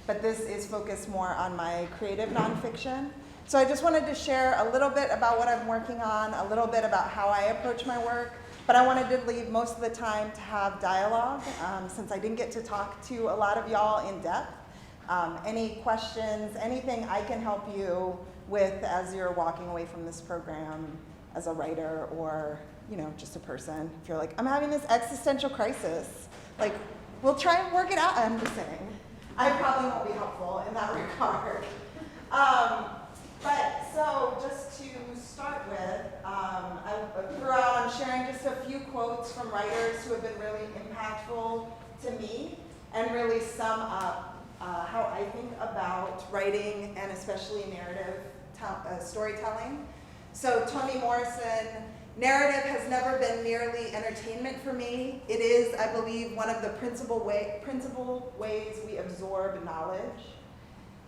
but this is focused more on my creative nonfiction. So I just wanted to share a little bit about what I'm working on, a little bit about how I approach my work, but I wanted to leave most of the time to have dialogue, since I didn't get to talk to a lot of y'all in depth. Any questions, anything I can help you with as you're walking away from this program as a writer or, you know, just a person. If you're like, I'm having this existential crisis, like, we'll try and work it out. I'm just saying. I probably won't be helpful in that regard. But so just to start with, throughout I'm sharing just a few quotes from writers who have been really impactful to me and really sum up how I think about writing and especially narrative storytelling. So Toni Morrison, narrative has never been merely entertainment for me. It is, I believe, one of the principal ways we absorb knowledge.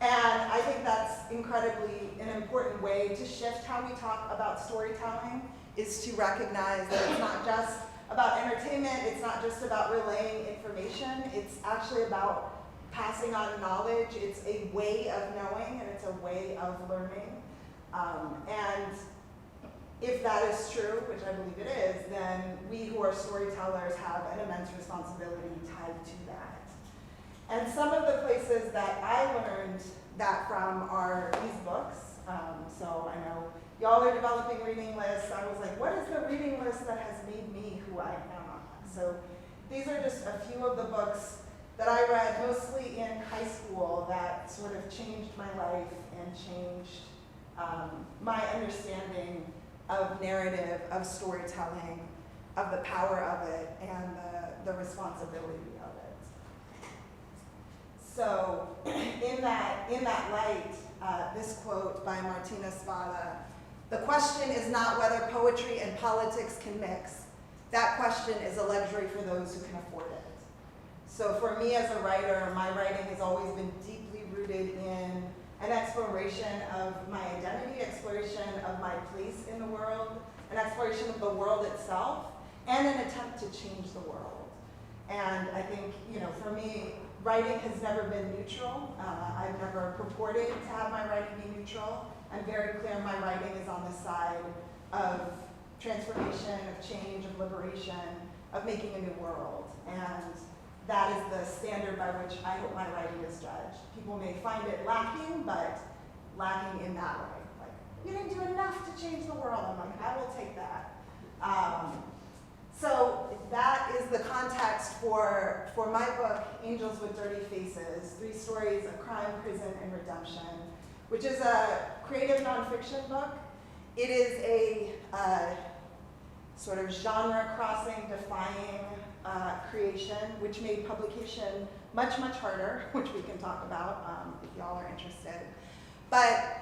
And I think that's incredibly an important way to shift how we talk about storytelling, is to recognize that it's not just about entertainment, it's not just about relaying information, it's actually about passing on knowledge. It's a way of knowing and it's a way of learning. And if that is true, which I believe it is, then we who are storytellers have an immense responsibility tied to that. And some of the places that I learned that from are these books. So I know y'all are developing reading lists. I was like, what is the reading list that has made me who I am? So these are just a few of the books that I read mostly in high school that sort of changed my life and changed my understanding of narrative, of storytelling, of the power of it, and the responsibility of it. So in that light, this quote by Martina Spada, "The question is not whether poetry and politics can mix. That question is a luxury for those who can afford it." So for me as a writer, my writing has always been deeply rooted in an exploration of my identity, exploration of my place in the world, an exploration of the world itself, and an attempt to change the world. And I think, you know, for me, writing has never been neutral. I've never purported to have my writing be neutral. I'm very clear my writing is on the side of transformation, of change, of liberation, of making a new world. And that is the standard by which I hope my writing is judged. People may find it lacking, but lacking in that way. Like, you didn't do enough to change the world. I'm like, I will take that. So that is the context for my book, Angels with Dirty Faces, 3 Stories of Crime, Prison, and Redemption, which is a creative nonfiction book. It is a sort of genre-crossing, defying creation, which made publication much, much harder, which we can talk about if y'all are interested. But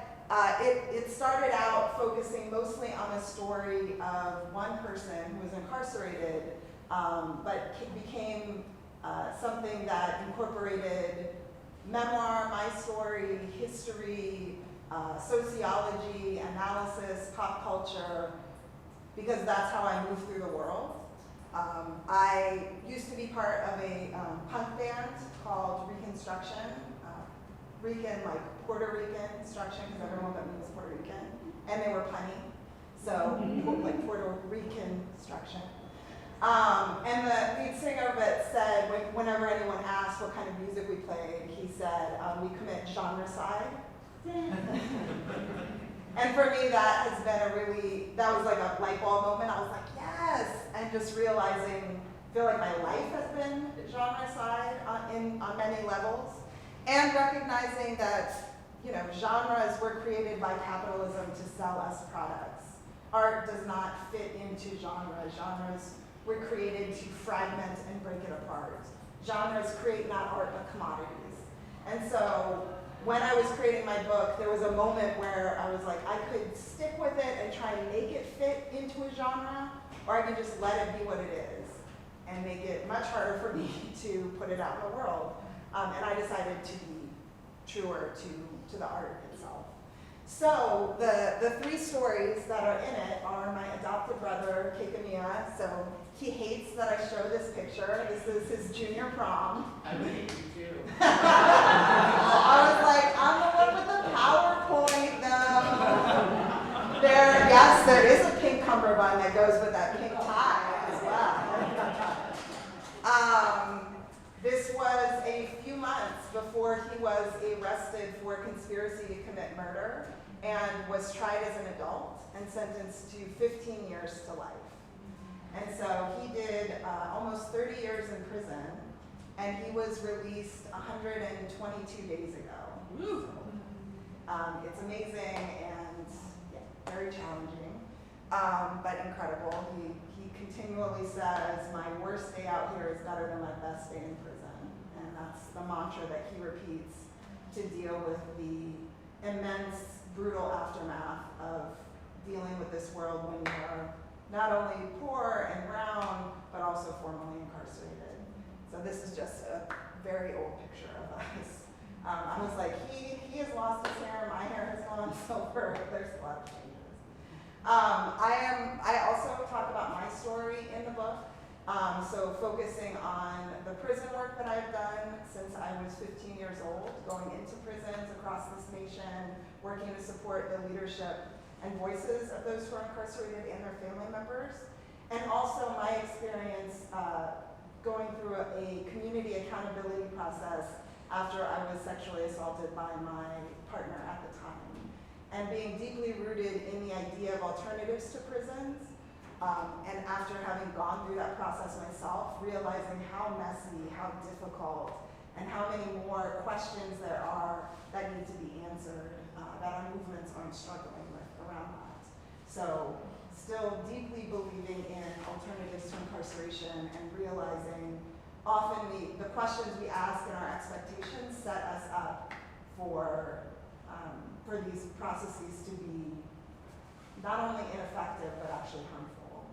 it started out focusing mostly on the story of one person who was incarcerated, but became something that incorporated memoir, my story, history, sociology, analysis, pop culture, because that's how I move through the world. I used to be part of a punk band called Reconstruction, like Puerto Rican Construction, because everyone but me was Puerto Rican, and they were punny, so like Puerto Rican Construction. And the lead singer of it said, whenever anyone asked what kind of music we played, he said, we commit genrecide. And for me, that has been that was like a light bulb moment. I was like, yes, and just realizing, I feel like my life has been genrecide on many levels, and recognizing that, you know, genres were created by capitalism to sell us products. Art does not fit into genres. Genres were created to fragment and break it apart. Genres create not art, but commodities. And so when I was creating my book, there was a moment where I was like, I could stick with it and try and make it fit into a genre, or I could just let it be what it is and make it much harder for me to put it out in the world. And I decided to be truer to the art itself. So the 3 stories that are in it are my adopted brother, Kekamiya. So he hates that I show this picture. This is his junior prom. I would hate you too. there is a pink cummerbund that goes with that pink tie as well. This was a few months before he was arrested for conspiracy to commit murder and was tried as an adult and sentenced to 15 years to life. And so he did almost 30 years in prison, and he was released 122 days ago. It's amazing and very challenging, but incredible. He continually says, my worst day out here is better than my best day in prison. And that's the mantra that he repeats to deal with the immense, brutal aftermath of dealing with this world when you are not only poor and brown, but also formerly incarcerated. So this is just a very old picture of us. I was like, he has lost his hair, my hair has gone silver. There's a lot of changes. I also talk about my story in the book. So focusing on the prison work that I've done since I was 15 years old, going into prisons across this nation, working to support the leadership and voices of those who are incarcerated and their family members. And also my experience going through a community accountability process after I was sexually assaulted by my partner at the time. And being deeply rooted in the idea of alternatives to prisons, and after having gone through that process myself, realizing how messy, how difficult, and how many more questions there are that need to be answered, that our movements aren't struggling with around that. So still deeply believing in alternatives to incarceration and realizing often the questions we ask and our expectations set us up for these processes to be not only ineffective, but actually harmful.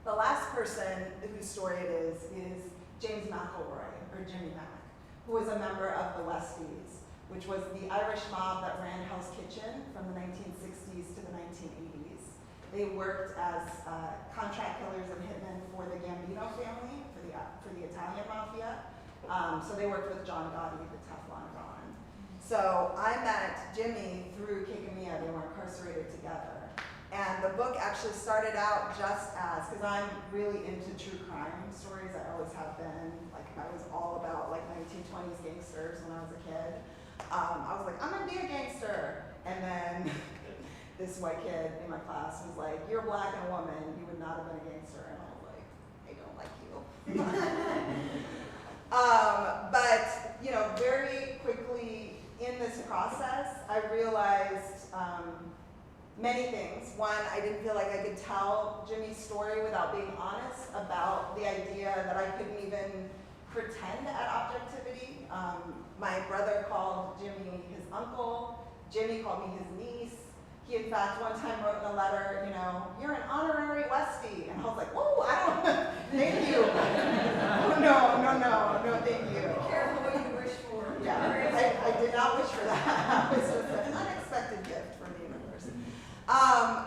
The last person whose story it is James McElroy, or Jimmy Mack, who was a member of the Westies, which was the Irish mob that ran Hell's Kitchen from the 1960s to the 1980s. They worked as contract killers and hitmen for the Gambino family, for the Italian mafia. So they worked with John Gotti, the Teflon Don. So I met Jimmy through Kikamiya. They were incarcerated together. And the book actually started out just as, because I'm really into true crime stories, I always have been. Like, I was all about like 1920s gangsters when I was a kid. I was like, I'm gonna be a gangster. And then this white kid in my class was like, you're black and a woman, you would not have been a gangster. And I was like, I don't like you. But, you know, very quickly in this process, I realized many things. One, I didn't feel like I could tell Jimmy's story without being honest about the idea that I couldn't even pretend at objectivity. My brother called Jimmy his uncle. Jimmy called me his niece. He, in fact, one time wrote in a letter, you know, you're an honorary Westie. And I was like, whoa, I don't, thank you. No, thank you. Be careful what you wish for. Yeah, I did not wish for that. It was just an unexpected gift from the universe.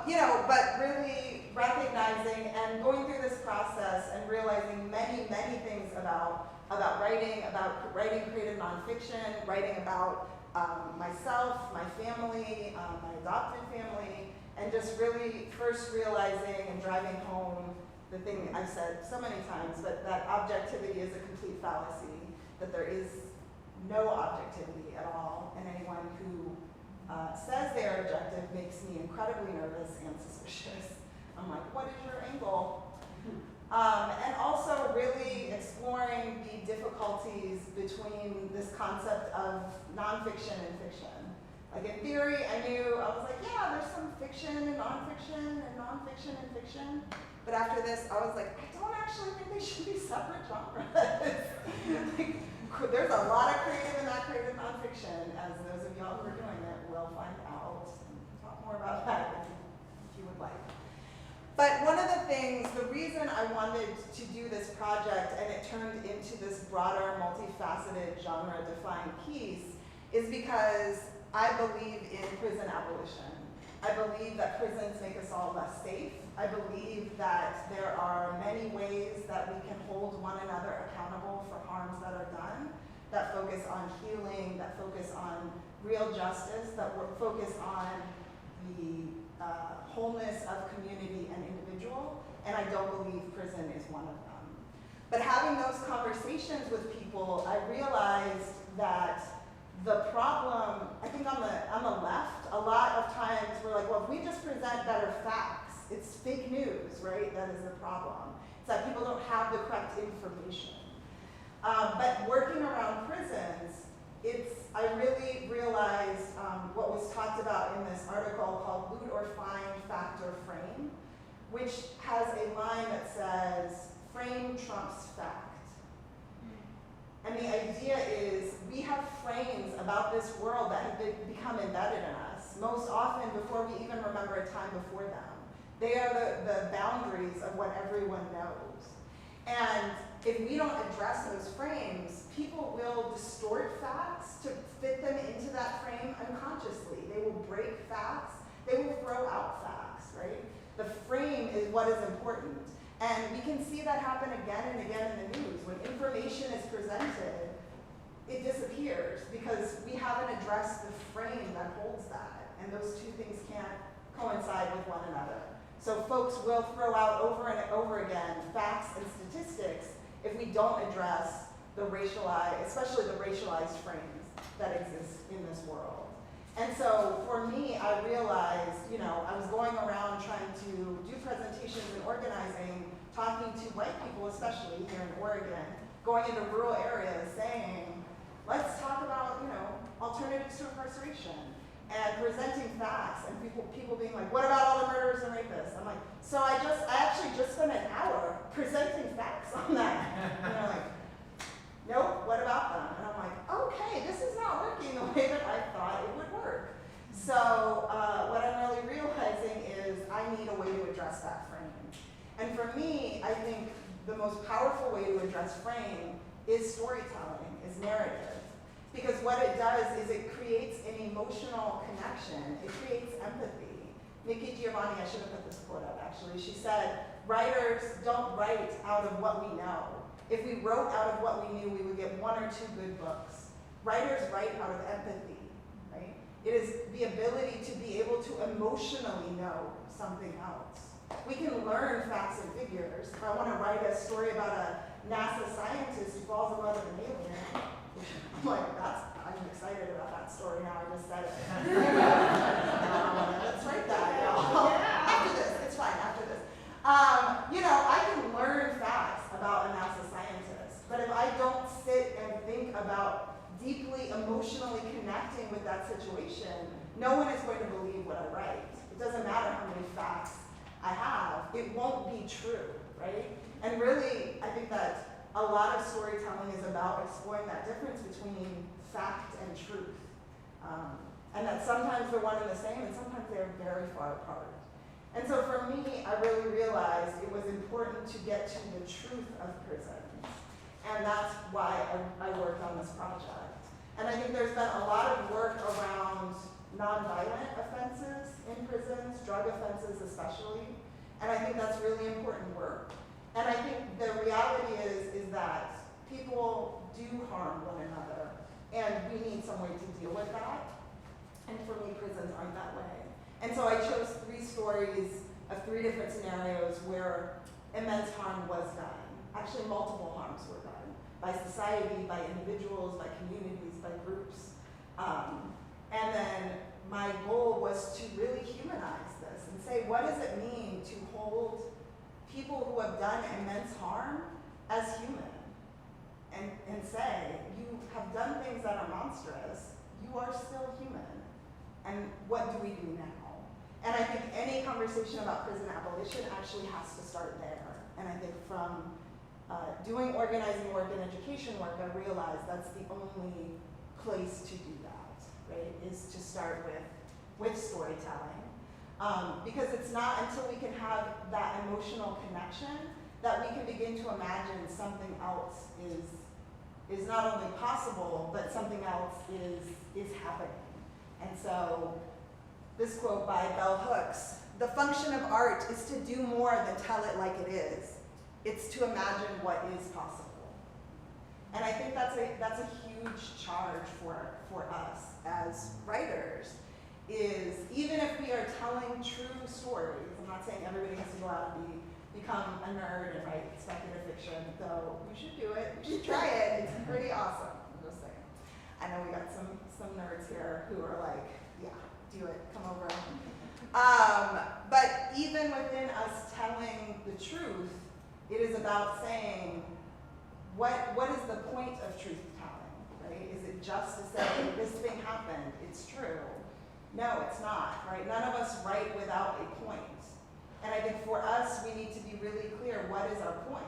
You know, but really recognizing and going through this process and realizing many things about writing creative nonfiction, writing about myself, my family, my adopted family, and just really first realizing and driving home the thing I've said so many times, but that objectivity is a complete fallacy, that there is no objectivity at all, and anyone who says they are objective makes me incredibly nervous and suspicious. I'm like, what is your angle? And also really exploring the difficulties between this concept of nonfiction and fiction. Like in theory, I was like, yeah, there's some fiction and nonfiction and fiction. But after this, I was like, I don't actually think they should be separate genres. Like, there's a lot of creative and not creative nonfiction, as those of y'all who are doing it will find out. Talk more about that if you would like. But one of the things, the reason I wanted to do this project, and it turned into this broader, multifaceted, genre-defined piece, is because I believe in prison abolition. I believe that prisons make us all less safe. I believe that there are many ways that we can hold one another accountable for harms that are done, that focus on healing, that focus on real justice, that focus on the wholeness of community and individual, and I don't believe prison is one of them. But having those conversations with people, I realized that the problem, I think on the left, a lot of times we're like, well, if we just present better facts, it's fake news, right? That is the problem. It's that people don't have the correct information. But working around prisons, I really realized what was talked about in this article called Loot or Find, Fact or Frame, which has a line that says, frame trumps fact. And the idea is we have frames about this world that have become embedded in us, most often before we even remember a time before them. They are the boundaries of what everyone knows. And if we don't address those frames, people will distort facts to fit them into that frame unconsciously. They will break facts. They will throw out facts, right? The frame is what is important. And we can see that happen again and again in the news. When information is presented, it disappears because we haven't addressed the frame that holds that. And those two things can't coincide with one another. So folks will throw out over and over again facts and statistics if we don't address the racialized, especially the racialized frames that exist in this world. And so for me, I realized, I was going around trying to do presentations and organizing, talking to white people, especially here in Oregon, going into rural areas saying, let's talk about, alternatives to incarceration, and presenting facts, and people being like, what about all the murderers and rapists? I'm like, so I actually just spent an hour presenting facts on that. And they're like, nope, what about them? And I'm like, okay, this is not working the way that I thought it would work. So what I'm really realizing is I need a way to address that frame. And for me, I think the most powerful way to address frame is storytelling, is narrative. Because what it does is it creates an emotional connection. It creates empathy. Nikki Giovanni, I should have put this quote up actually, she said, writers don't write out of what we know. If we wrote out of what we knew, we would get one or two good books. Writers write out of empathy, right? It is the ability to be able to emotionally know something else. We can learn facts and figures. If I want to write a story about a NASA scientist who falls in love with an alien, I'm like, I'm excited about that story now, I just said it. Let's write that, After this, it's fine, after this. I can learn facts about a NASA scientist, but if I don't sit and think about deeply emotionally connecting with that situation, no one is going to believe what I write. It doesn't matter how many facts I have, it won't be true, right? And really, I think that a lot of storytelling is about exploring that difference between fact and truth. And that sometimes they're one and the same, and sometimes they're very far apart. And so for me, I really realized it was important to get to the truth of prisons. And that's why I worked on this project. And I think there's been a lot of work around nonviolent offenses in prisons, drug offenses especially. And I think that's really important work. And I think the reality is that people do harm one another, and we need some way to deal with that. And for me, prisons aren't that way. And so I chose 3 stories of 3 different scenarios where immense harm was done. Actually, multiple harms were done by society, by individuals, by communities, by groups. And then my goal was to really humanize this and say, what does it mean to hold people who have done immense harm as human? And say, you have done things that are monstrous, you are still human. And what do we do now? And I think any conversation about prison abolition actually has to start there. And I think from doing organizing work and education work, I realized that's the only place to do that, right? Is to start with storytelling. Because it's not until we can have that emotional connection that we can begin to imagine something else is not only possible, but something else is happening. And so this quote by Bell Hooks, "The function of art is to do more than tell it like it is. It's to imagine what is possible." And I think that's a huge charge for us as writers. is, even if we are telling true stories, I'm not saying everybody has to go out and become a nerd and write speculative fiction, though we should do it, we should try it, it's pretty awesome, I'm just saying. I know we got some nerds here who are like, yeah, do it, come over. But even within us telling the truth, it is about saying, what is the point of truth telling, right? Is it just to say, this thing happened, it's true? No, it's not, right? None of us write without a point. And I think for us, we need to be really clear, what is our point?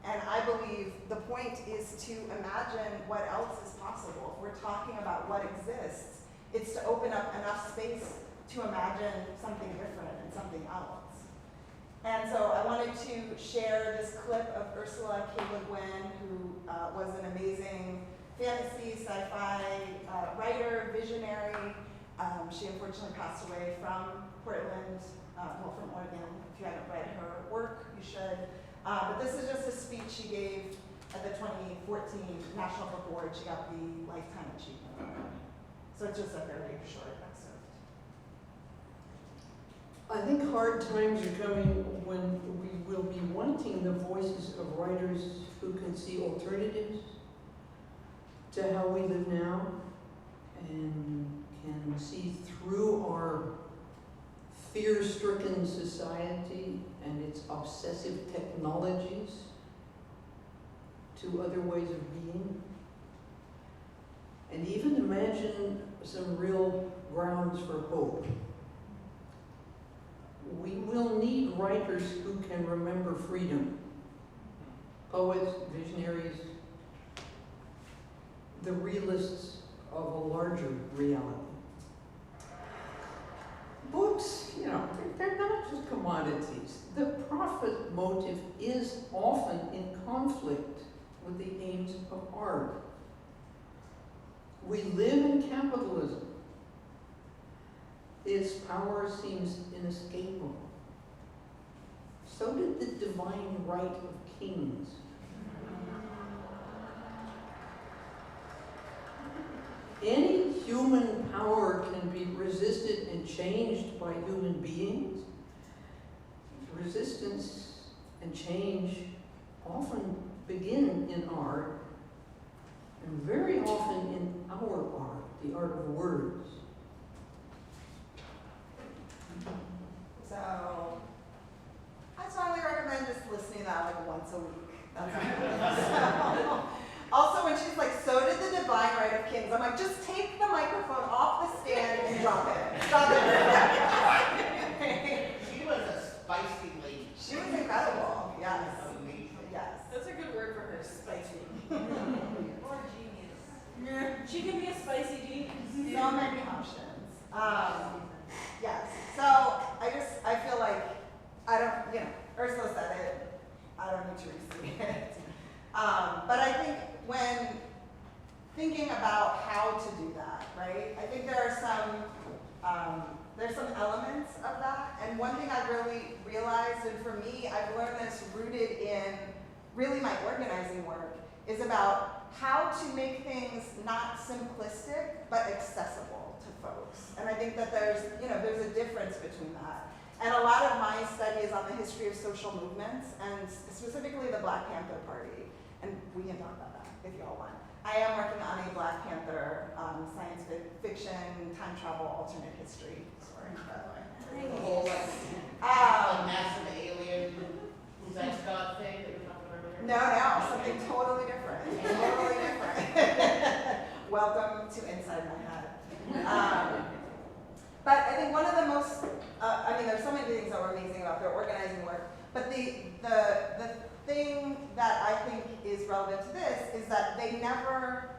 And I believe the point is to imagine what else is possible. If we're talking about what exists, it's to open up enough space to imagine something different and something else. And so I wanted to share this clip of Ursula K. Le Guin, who was an amazing fantasy, sci-fi writer, visionary. She unfortunately passed away from Portland, from Oregon. If you haven't read her work, you should. But this is just a speech she gave at the 2014 National Book Award. She got the Lifetime Achievement Award. So it's just a very short excerpt. I think hard times are coming when we will be wanting the voices of writers who can see alternatives to how we live now and can see through our fear-stricken society and its obsessive technologies to other ways of being, and even imagine some real grounds for hope. We will need writers who can remember freedom, poets, visionaries, the realists of a larger reality. Books, you know, they're not just commodities. The profit motive is often in conflict with the aims of art. We live in capitalism. Its power seems inescapable. So did the divine right of kings. Any human power can be resisted and changed by human beings. Resistance and change often begin in art, and very often in our art, the art of words. So I strongly recommend just listening to that like once a week. That's also, when she's like, so did the divine right of kings, I'm like, just take the microphone off the stand and drop it. Stop it. She was a spicy lady. She was incredible. Yes. Amazing. Yes. That's a good word for her, spicy. Or genius. She can be a spicy genius. So many options. Yes. So I feel like Ursula said it. I don't need to restate it. But I think when thinking about how to do that, right? I think there's some elements of that. And one thing I've really realized, and for me, I've learned this rooted in really my organizing work, is about how to make things not simplistic, but accessible to folks. And I think that there's a difference between that. And a lot of my study is on the history of social movements, and specifically the Black Panther Party. And we can talk about that if you all want. I am working on a Black Panther science fiction, time travel, alternate history story, by the way. The whole like massive alien, was that Scott thing that you were talking about earlier? No, something totally different. Totally different. Welcome to inside my head. But I think one of the most, there's so many things that were amazing about their organizing work, but the thing that I think is relevant to this is that they never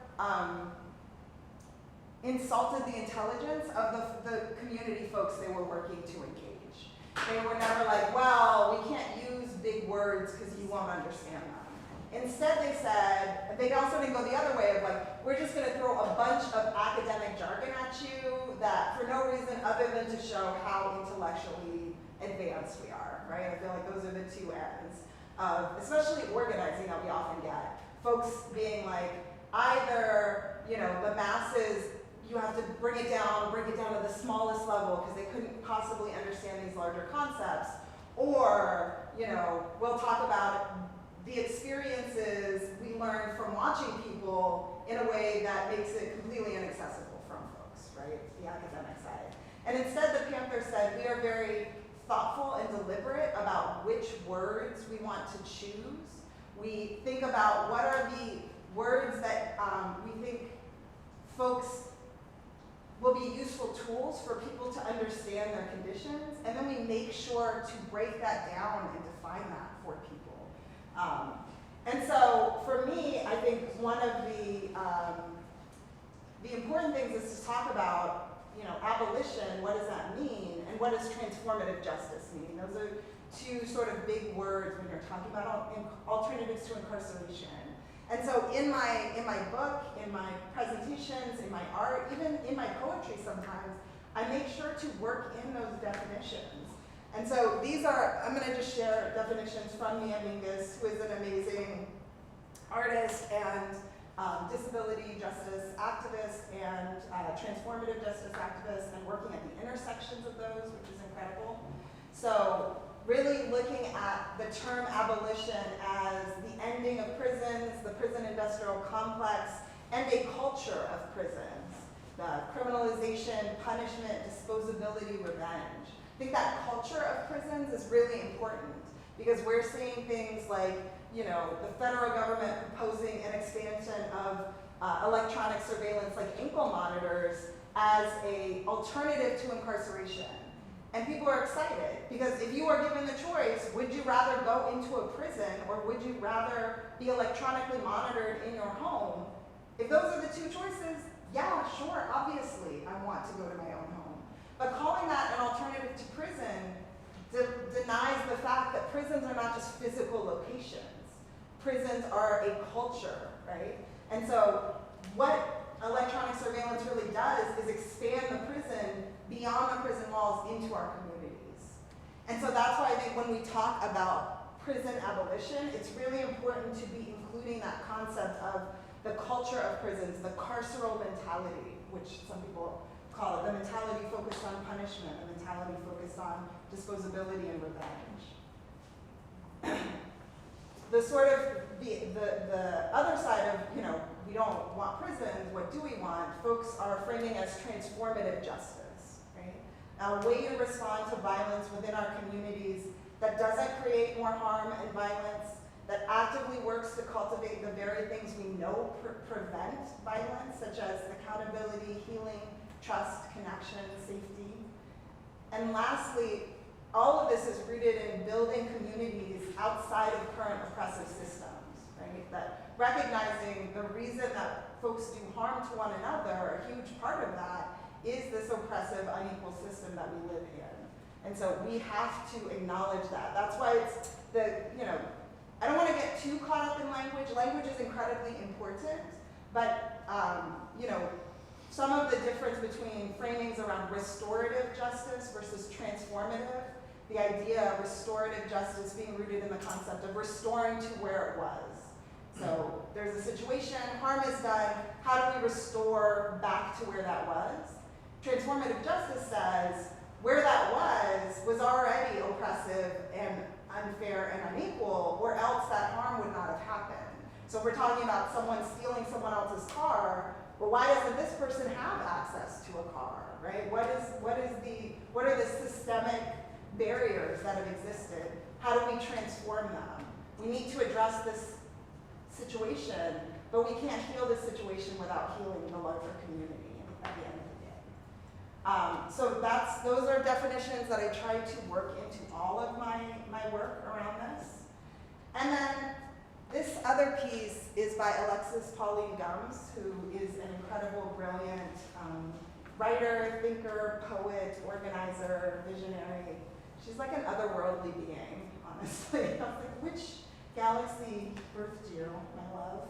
insulted the intelligence of the community folks they were working to engage. They were never like, well, we can't use big words because you won't understand them. Instead, they said, they also didn't go the other way of like, we're just going to throw a bunch of academic jargon at you that for no reason other than to show how intellectually advanced we are, right? I feel like those are the two ends of, especially organizing that we often get. Folks being like, either, the masses, you have to bring it down to the smallest level because they couldn't possibly understand these larger concepts. Or, you know, we'll talk about the experiences we learned from watching people in a way that makes it completely inaccessible from folks, right? The academic side. And instead, the Panther said, we are very thoughtful and deliberate about which words we want to choose. We think about what are the words that we think folks will be useful tools for people to understand their conditions, and then we make sure to break that down and define that for people. And so for me, I think one of the important things is to talk about, you know, abolition, what does that mean, and what does transformative justice mean? Those are two sort of big words when you're talking about alternatives to incarceration. And so in my book, in my presentations, in my art, even in my poetry sometimes, I make sure to work in those definitions. And so these are, I'm gonna just share definitions from Mia Mingus, who is an amazing artist and disability justice activist and transformative justice activist, and working at the intersections of those, which is incredible. So really looking at the term abolition as the ending of prisons, the prison industrial complex, and a culture of prisons. The criminalization, punishment, disposability, revenge. I think that culture of prisons is really important because we're seeing things like, you know, the federal government proposing an expansion of electronic surveillance like ankle monitors as an alternative to incarceration. And people are excited because if you are given the choice, would you rather go into a prison or would you rather be electronically monitored in your home? If those are the two choices, yeah, sure, obviously I want to go to my own home. But calling that an alternative to prison denies the fact that prisons are not just physical locations. Prisons are a culture, right? And so what electronic surveillance really does is expand the prison beyond the prison walls into our communities. And so that's why I think when we talk about prison abolition, it's really important to be including that concept of the culture of prisons, the carceral mentality, which some people call it, the mentality focused on punishment, the mentality focused on disposability and revenge. The sort of, the other side of, you know, we don't want prisons, what do we want? Folks are framing as transformative justice, right? A way to respond to violence within our communities that doesn't create more harm and violence, that actively works to cultivate the very things we know prevent violence, such as accountability, healing, trust, connection, safety. And lastly, all of this is rooted in building communities outside of current oppressive systems, right? That recognizing the reason that folks do harm to one another, a huge part of that is this oppressive, unequal system that we live in. And so we have to acknowledge that. That's why it's the, you know, I don't want to get too caught up in language. Language is incredibly important, but, you know, some of the difference between framings around restorative justice versus transformative, the idea of restorative justice being rooted in the concept of restoring to where it was. So there's a situation, harm is done, how do we restore back to where that was? Transformative justice says where that was already oppressive and unfair and unequal, or else that harm would not have happened. So if we're talking about someone stealing someone else's car, well, why doesn't this person have access to a car, right? What are the systemic barriers that have existed? How do we transform them? We need to address this situation, but we can't heal this situation without healing the larger community at the end of the day. So those are definitions that I try to work into all of my work around this. And then this other piece is by Alexis Pauline Gumbs, who is an incredible, brilliant writer, thinker, poet, organizer, visionary. She's like an otherworldly being, honestly. I was like, which galaxy birthed you, my love?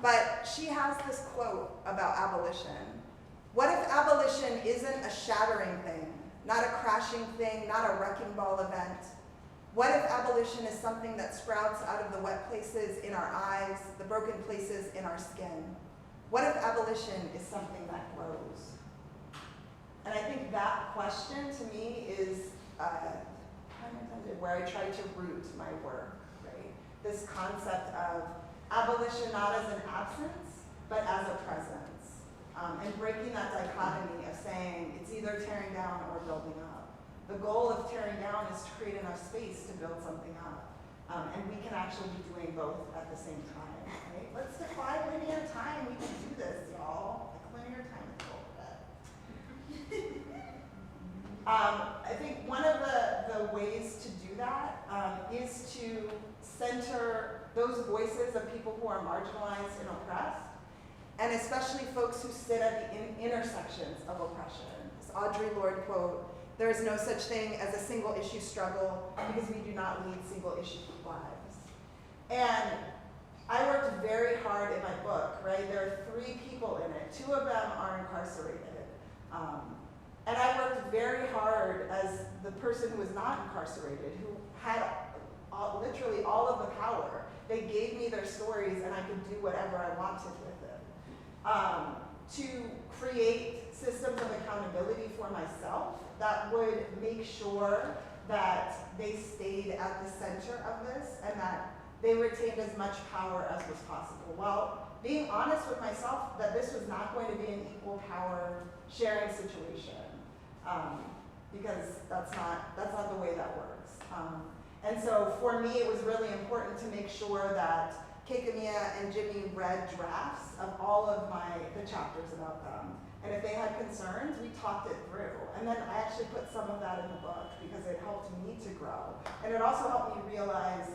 But she has this quote about abolition. What if abolition isn't a shattering thing, not a crashing thing, not a wrecking ball event? What if abolition is something that sprouts out of the wet places in our eyes, the broken places in our skin? What if abolition is something that grows? I think that question to me is where I try to root my work, right? This concept of abolition not as an absence, but as a presence. And breaking that dichotomy of saying it's either tearing down or building up. The goal of tearing down is to create enough space to build something up. And we can actually be doing both at the same time, right? Let's defy linear time. We can do this, y'all. Like linear time is bullshit. I think one of the ways to do that is to center those voices of people who are marginalized and oppressed, and especially folks who sit at the intersections of oppression. This Audre Lorde quote, "There is no such thing as a single issue struggle because we do not lead single issue lives." And I worked very hard in my book, right? There are 3 people in it. 2 of them are incarcerated. And I worked very hard as the person who was not incarcerated, who had literally all of the power. They gave me their stories and I could do whatever I wanted with them. To create systems of accountability for myself that would make sure that they stayed at the center of this and that they retained as much power as was possible. While being honest with myself that this was not going to be an equal power sharing situation. Because that's not the way that works. And so for me, it was really important to make sure that Kekemia and Jimmy read drafts of all of the chapters about them. And if they had concerns, we talked it through. And then I actually put some of that in the book because it helped me to grow. And it also helped me realize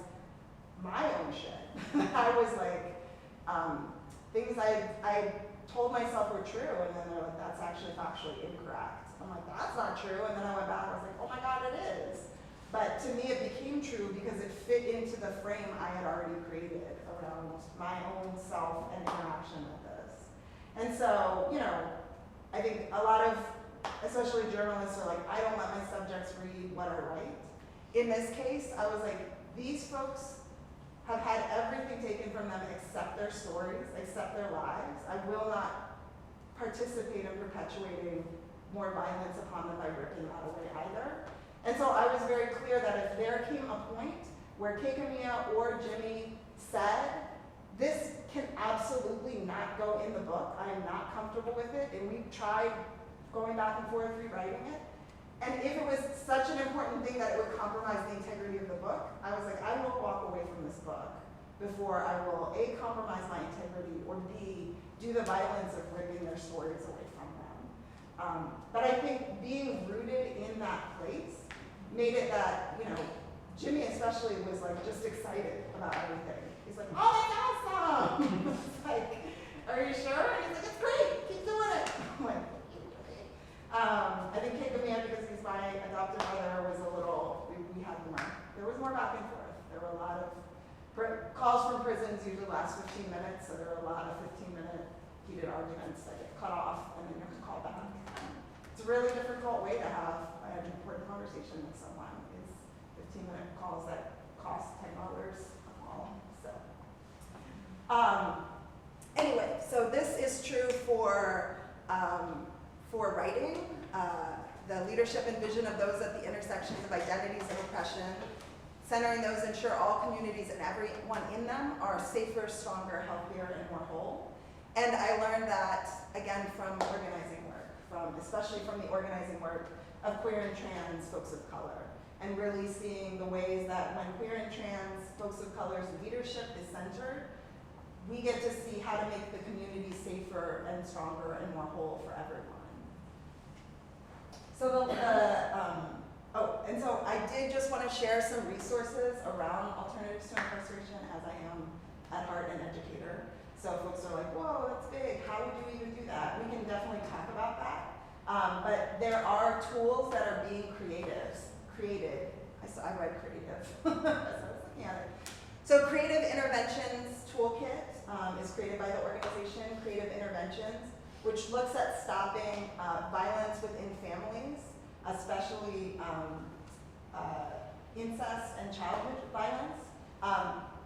my own shit. I was like, things I told myself were true, and then they're like, that's actually factually incorrect. I'm like, that's not true. And then I went back and I was like, oh my God, it is. But to me, it became true because it fit into the frame I had already created around my own self and interaction with this. And so, I think a lot of, especially journalists, are like, I don't let my subjects read what I write. In this case, I was like, these folks have had everything taken from them except their stories, except their lives. I will not participate in perpetuating more violence upon them by ripping that away either. And so I was very clear that if there came a point where Kekemia or Jimmy said, this can absolutely not go in the book, I am not comfortable with it, and we tried going back and forth rewriting it, and if it was such an important thing that it would compromise the integrity of the book, I was like, I will walk away from this book before I will A, compromise my integrity, or B, do the violence of ripping their stories away from them. But I think being rooted in that place made it that, Jimmy especially was like just excited about everything. He's like, oh, that's awesome! It's like, are you sure? And he's like, it's great, keep doing it. I'm like, okay. I think Kekemia, because he's my adopted brother, was a little, we had more, there was more back and forth. There were a lot of calls from prisons usually last 15 minutes, so there were a lot of 15-minute heated arguments that get cut off and then you have to call back. It's a really difficult way to have an important conversation with someone, is 15-minute calls that cost $10 a call. So, anyway, so this is true for writing, the leadership and vision of those at the intersections of identities and oppression, centering those ensure all communities and everyone in them are safer, stronger, healthier, and more whole. And I learned that, again, from organizing work, especially from the organizing work of queer and trans folks of color, and really seeing the ways that when queer and trans folks of color's leadership is centered, we get to see how to make the community safer and stronger and more whole for everyone. So and so I did just want to share some resources around alternatives to incarceration, as I am at heart an educator. So folks are like, whoa, that's big. How would you even do that? We can definitely talk about that. But there are tools that are being created. I read creative, so I was looking at it. So Creative Interventions Toolkit is created by the organization Creative Interventions, which looks at stopping violence within families, especially incest and childhood violence,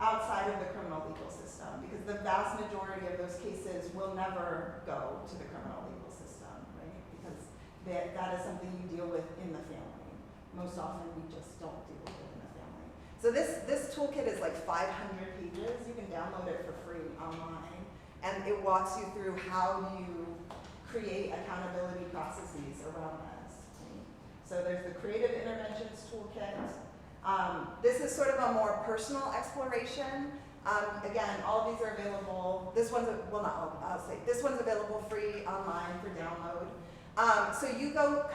outside of the criminal legal system, because the vast majority of those cases will never go to the criminal legal system, right? Because that is something you deal with in the family. Most often we just don't deal with it in the family. So this toolkit is like 500 pages. You can download it for free online, and it walks you through how you create accountability processes around this. So there's the creative interventions toolkit. This is sort of a more personal exploration. Again, all of these are available. This one's, this one's available free online for download. So you go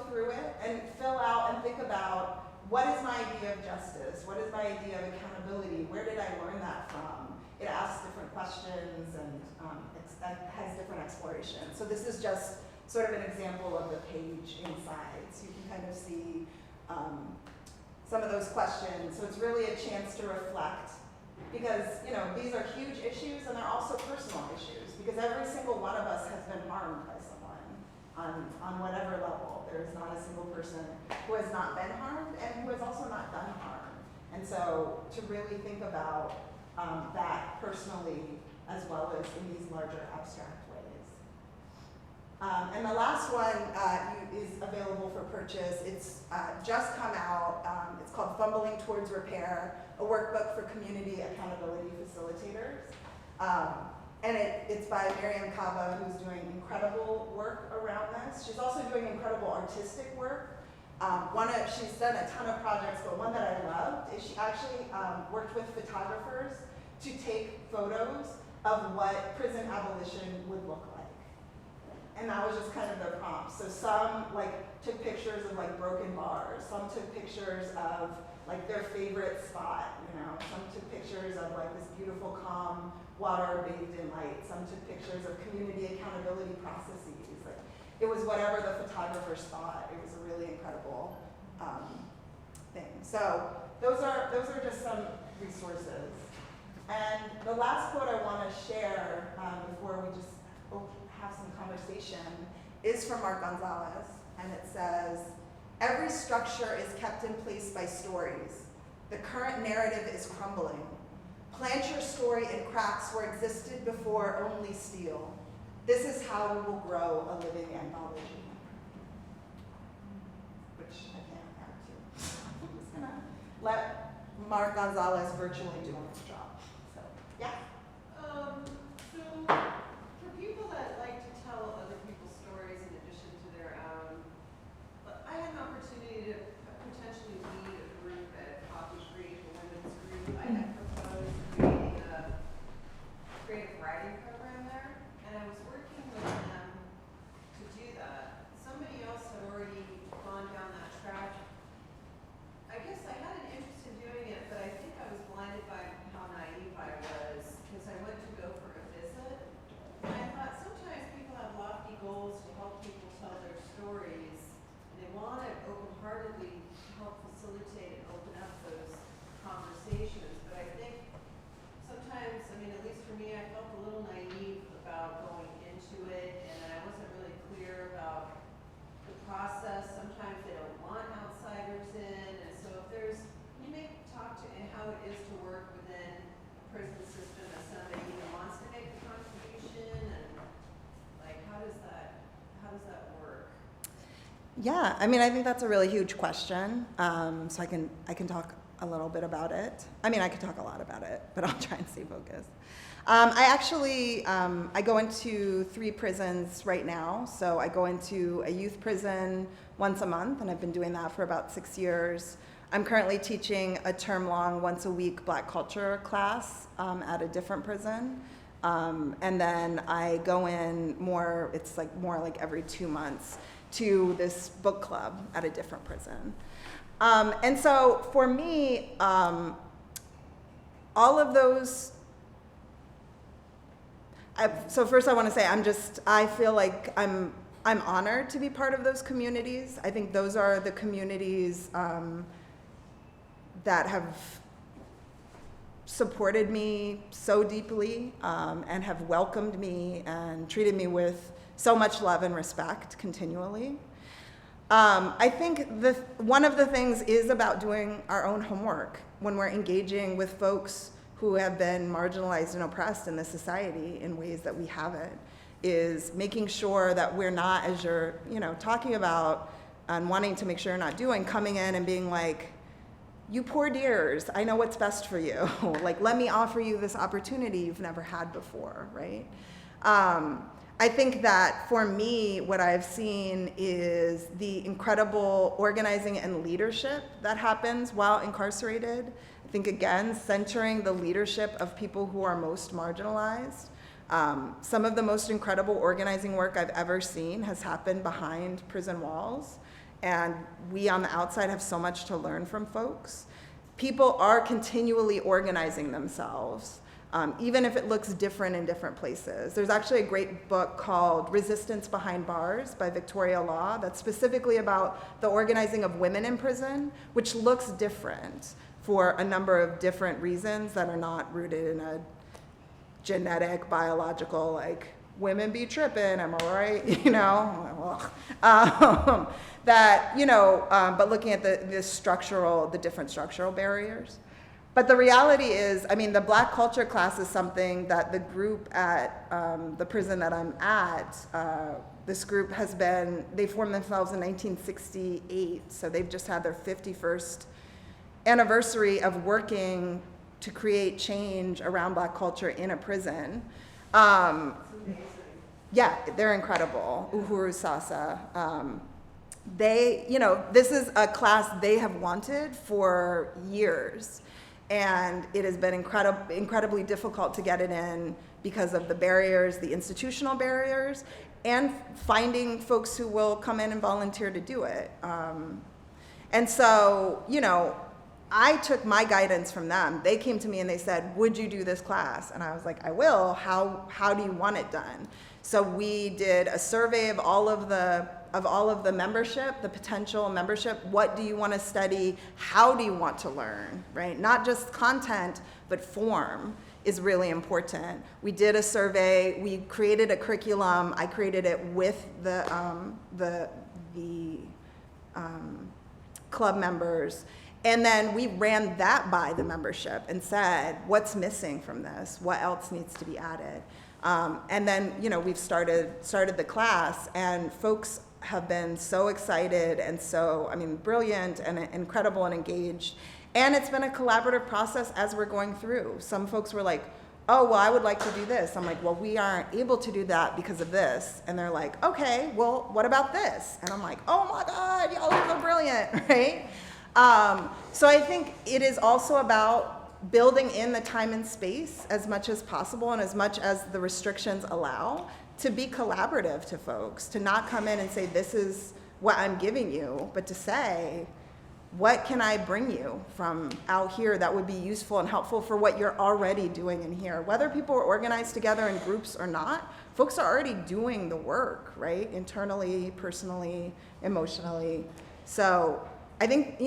through it and fill out and think about, what is my idea of justice? What is my idea of accountability? Where did I learn that from? It asks different questions and has different explorations. So this is just sort of an example of the page inside. So you can kind of see some of those questions. So it's really a chance to reflect, because these are huge issues and they're also personal issues, because every single one of us has been harmed by someone on whatever level. There is not a single person who has not been harmed and who has also not done harm. And so to really think about that personally as well as in these larger abstract ways. And the last one is available for purchase. It's just come out. It's called Fumbling Towards Repair, a workbook for community accountability facilitators. And it's by Miriam Cava, who's doing incredible work around this. She's also doing incredible artistic work. She's done a ton of projects, but one that I loved is she actually worked with photographers to take photos of what prison abolition would look like. And that was just kind of their prompt. So some took pictures of broken bars. Some took pictures of their favorite spot. Some took pictures of this beautiful, calm water bathed in light. Some took pictures of community accountability processes. It was whatever the photographers thought. It was a really incredible thing. So those are just some resources. And the last quote I want to share before we just have some conversation is from Mark Gonzalez, and it says, "Every structure is kept in place by stories. The current narrative is crumbling. Plant your story in cracks where existed before only steel. This is how we will grow a living anthology." Which I can't add to. I'm just gonna let Mark Gonzalez virtually do his job. So, yeah. So for people that like to tell other people's stories in addition to their own, I had an opportunity to potentially lead a group at Coffee Creek, a women's group. I had proposed creating a creative writing program there, and I was working with them to do that. Somebody else had already gone down that track. I guess I had an interest in doing it, but I think I was blinded by how naive I was, because I went to go for a visit. And I thought sometimes people have lofty goals to help people tell their stories, and they want to open-heartedly help facilitate and open up those conversations. But I think sometimes, at least for me, I felt a little naive about going into it, and I wasn't really clear about the process. Sometimes they don't want outsiders in, and so if there's, you may talk to how it is to work within a prison system as somebody even wants to make a contribution, and how does that work? Yeah, I think that's a really huge question. So I can talk a little bit about it. I could talk a lot about it, but I'll try and stay focused. I go into 3 prisons right now. So I go into a youth prison once a month, and I've been doing that for about 6 years. I'm currently teaching a term-long, once-a-week Black culture class at a different prison. And then I go in more, it's more like every 2 months, to this book club at a different prison. And so for me, all of those, so first I want to say I feel like I'm honored to be part of those communities. I think those are the communities that have supported me so deeply and have welcomed me and treated me with so much love and respect continually. I think one of the things is about doing our own homework when we're engaging with folks who have been marginalized and oppressed in this society in ways that we haven't. is making sure that we're not, as you're, talking about and wanting to make sure you're not doing, coming in and being like, you poor dears, I know what's best for you. Like, let me offer you this opportunity you've never had before, right? I think that for me, what I've seen is the incredible organizing and leadership that happens while incarcerated. I think, again, centering the leadership of people who are most marginalized. Some of the most incredible organizing work I've ever seen has happened behind prison walls. And we on the outside have so much to learn from folks. People are continually organizing themselves, even if it looks different in different places. There's actually a great book called Resistance Behind Bars by Victoria Law that's specifically about the organizing of women in prison, which looks different for a number of different reasons that are not rooted in a genetic, biological, like, women be tripping, am I right? But looking at the different structural barriers. But the reality is, the Black culture class is something that the group at the prison that I'm at, this group they formed themselves in 1968, so they've just had their 51st anniversary of working to create change around Black culture in a prison. Yeah, they're incredible. Uhuru Sasa. This is a class they have wanted for years. And it has been incredibly difficult to get it in because of the barriers, the institutional barriers, and finding folks who will come in and volunteer to do it. And so, I took my guidance from them. They came to me and they said, would you do this class? And I was like, I will. How do you want it done? So we did a survey of all of the membership, the potential membership. What do you want to study? How do you want to learn, right? Not just content, but form is really important. We did a survey. We created a curriculum. I created it with the club members. And then we ran that by the membership and said, what's missing from this? What else needs to be added? And then, we've started the class, and folks have been so excited and so, brilliant and incredible and engaged. And it's been a collaborative process as we're going through. Some folks were like, oh, well, I would like to do this. I'm like, well, we aren't able to do that because of this. And they're like, okay, well, what about this? And I'm like, oh my God, y'all are so brilliant, right? So I think it is also about building in the time and space as much as possible and as much as the restrictions allow to be collaborative to folks, to not come in and say, this is what I'm giving you, but to say, what can I bring you from out here that would be useful and helpful for what you're already doing in here? Whether people are organized together in groups or not, folks are already doing the work, right? Internally, personally, emotionally. So I think,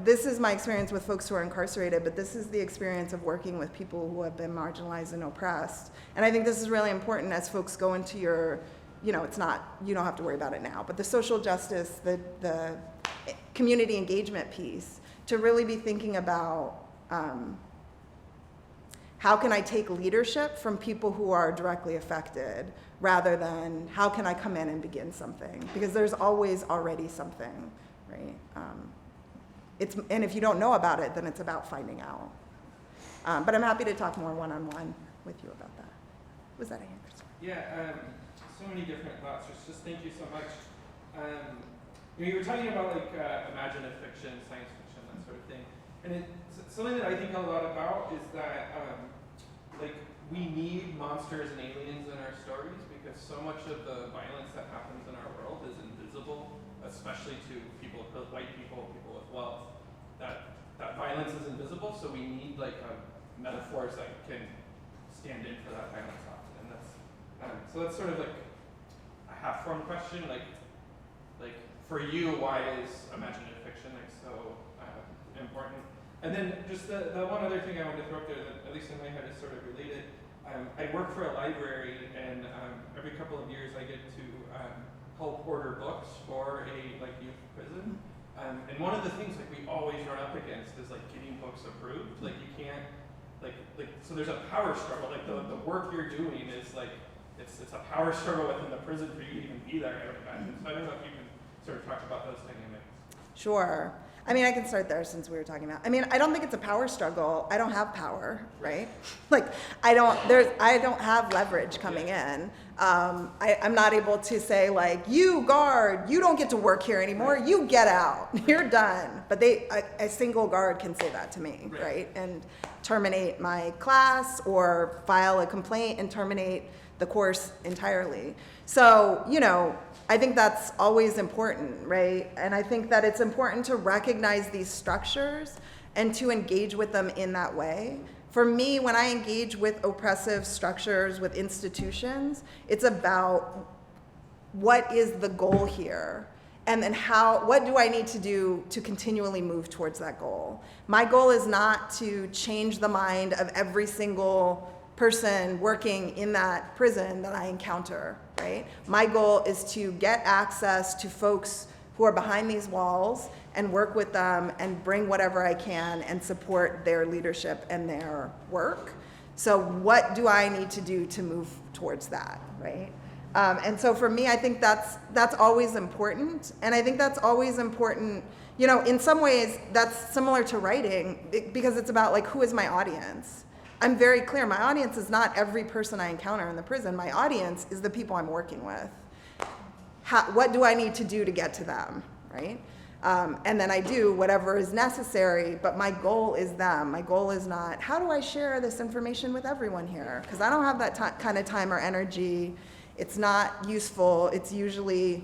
this is my experience with folks who are incarcerated, but this is the experience of working with people who have been marginalized and oppressed. And I think this is really important as folks go into your, it's not, you don't have to worry about it now, but the social justice, the community engagement piece, to really be thinking about how can I take leadership from people who are directly affected rather than how can I come in and begin something? Because there's always already something, right? And if you don't know about it, then it's about finding out. But I'm happy to talk more one-on-one with you about that. Was that a answer? Yeah, so many different thoughts. Just thank you so much. You were talking about imaginative fiction, science fiction, that sort of thing. And it's something that I think a lot about is that we need monsters and aliens in our stories because so much of the violence that happens in our world is invisible, especially to white people with wealth. That violence is invisible, so we need metaphors that can stand in for that violence often. And that's so that's sort of a half-formed question, for you, why is imaginative fiction so important? And then just the one other thing I wanted to throw up there that at least in my head is sort of related. I work for a library, and every couple of years I get to help order books for a youth prison. And one of the things we always run up against is getting books approved. You can't so there's a power struggle. The work you're doing is it's a power struggle within the prison for you to even be there, I would imagine. So I don't know if you can sort of talk about those dynamics. Sure. I mean, I can start there since we were talking about. I mean, I don't think it's a power struggle. I don't have power, right? Like, I don't have leverage coming in. I'm not able to say like, you guard, you don't get to work here anymore. You get out. You're done. But a single guard can say that to me, right? And terminate my class or file a complaint and terminate the course entirely. So, you know, I think that's always important, right? And I think that it's important to recognize these structures and to engage with them in that way. For me, when I engage with oppressive structures, with institutions, it's about what is the goal here? And then what do I need to do to continually move towards that goal? My goal is not to change the mind of every single person working in that prison that I encounter, right? My goal is to get access to folks who are behind these walls and work with them and bring whatever I can and support their leadership and their work. So what do I need to do to move towards that, right? And so for me, I think that's always important. And I think that's always important, you know, in some ways that's similar to writing because it's about like, who is my audience? I'm very clear, my audience is not every person I encounter in the prison. My audience is the people I'm working with. What do I need to do to get to them, right? And then I do whatever is necessary, but my goal is them. My goal is not, how do I share this information with everyone here? Because I don't have that kind of time or energy. It's not useful. It's usually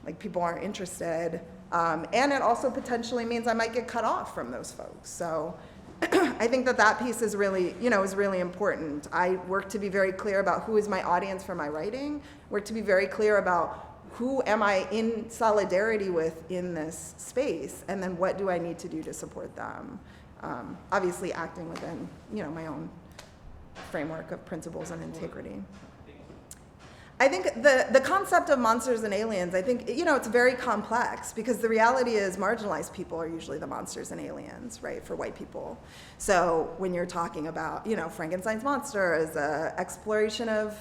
like people aren't interested. And it also potentially means I might get cut off from those folks. So I think that piece is really, you know, is really important. I work to be very clear about who is my audience for my writing, work to be very clear about who am I in solidarity with in this space, and then what do I need to do to support them? Obviously acting within, you know, my own framework of principles and integrity. I think the concept of monsters and aliens, I think, you know, it's very complex because the reality is marginalized people are usually the monsters and aliens, right, for white people. So when you're talking about, you know, Frankenstein's monster as an exploration of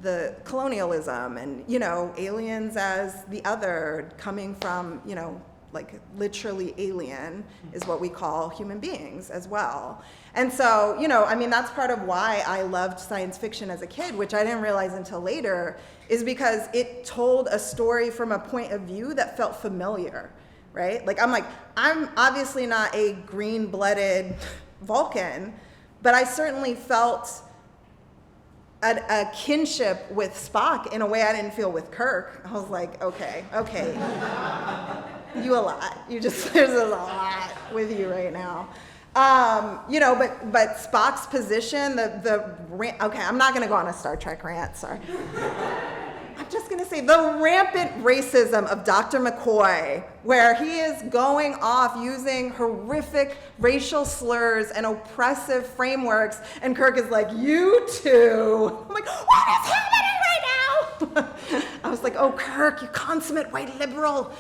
the colonialism and, you know, aliens as the other coming from, you know, like literally alien is what we call human beings as well. And so, you know, I mean, that's part of why I loved science fiction as a kid, which I didn't realize until later, is because it told a story from a point of view that felt familiar, right? Like, I'm obviously not a green-blooded Vulcan, but I certainly felt a kinship with Spock in a way I didn't feel with Kirk. I was like, okay. You a lot. There's a lot with you right now. You know, but Spock's position, okay, I'm not gonna go on a Star Trek rant, sorry. I'm just gonna say the rampant racism of Dr. McCoy, where he is going off using horrific racial slurs and oppressive frameworks, and Kirk is like, you too. I'm like, what is happening right now? I was like, oh, Kirk, you consummate white liberal.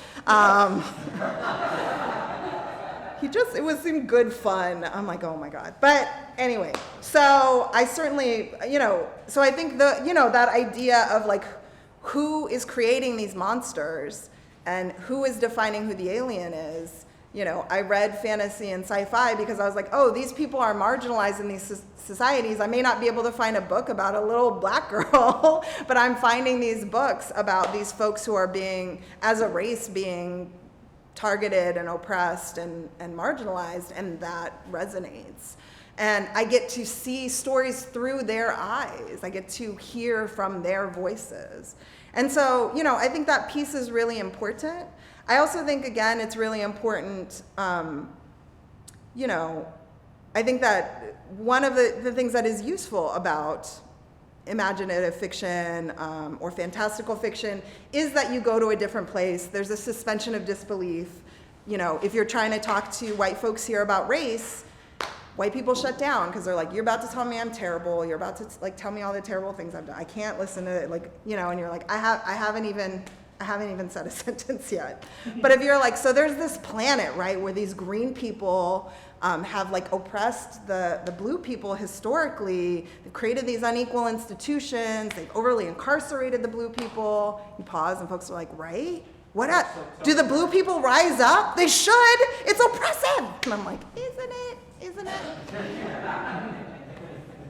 It seemed good fun. I'm like, oh my God. But anyway, so I certainly, you know, so I think that idea of like, who is creating these monsters and who is defining who the alien is, you know, I read fantasy and sci-fi because I was like, oh, these people are marginalized in these societies. I may not be able to find a book about a little black girl, but I'm finding these books about these folks who are being, as a race, being targeted and oppressed and marginalized, and that resonates. And I get to see stories through their eyes. I get to hear from their voices. And so, you know, I think that piece is really important. I also think, again, it's really important, you know, I think that one of the things that is useful about imaginative fiction or fantastical fiction is that you go to a different place. There's a suspension of disbelief. You know, if you're trying to talk to white folks here about race, white people shut down because they're like, you're about to tell me I'm terrible. You're about to like tell me all the terrible things I've done. I can't listen to it. Like, you know, and you're like, I haven't even said a sentence yet. But if you're like, so there's this planet, right, where these green people have like oppressed the blue people historically. They've created these unequal institutions. They've overly incarcerated the blue people. You pause and folks are like, right? Do the blue people rise up? They should. It's oppressive. And I'm like, isn't it? Isn't it?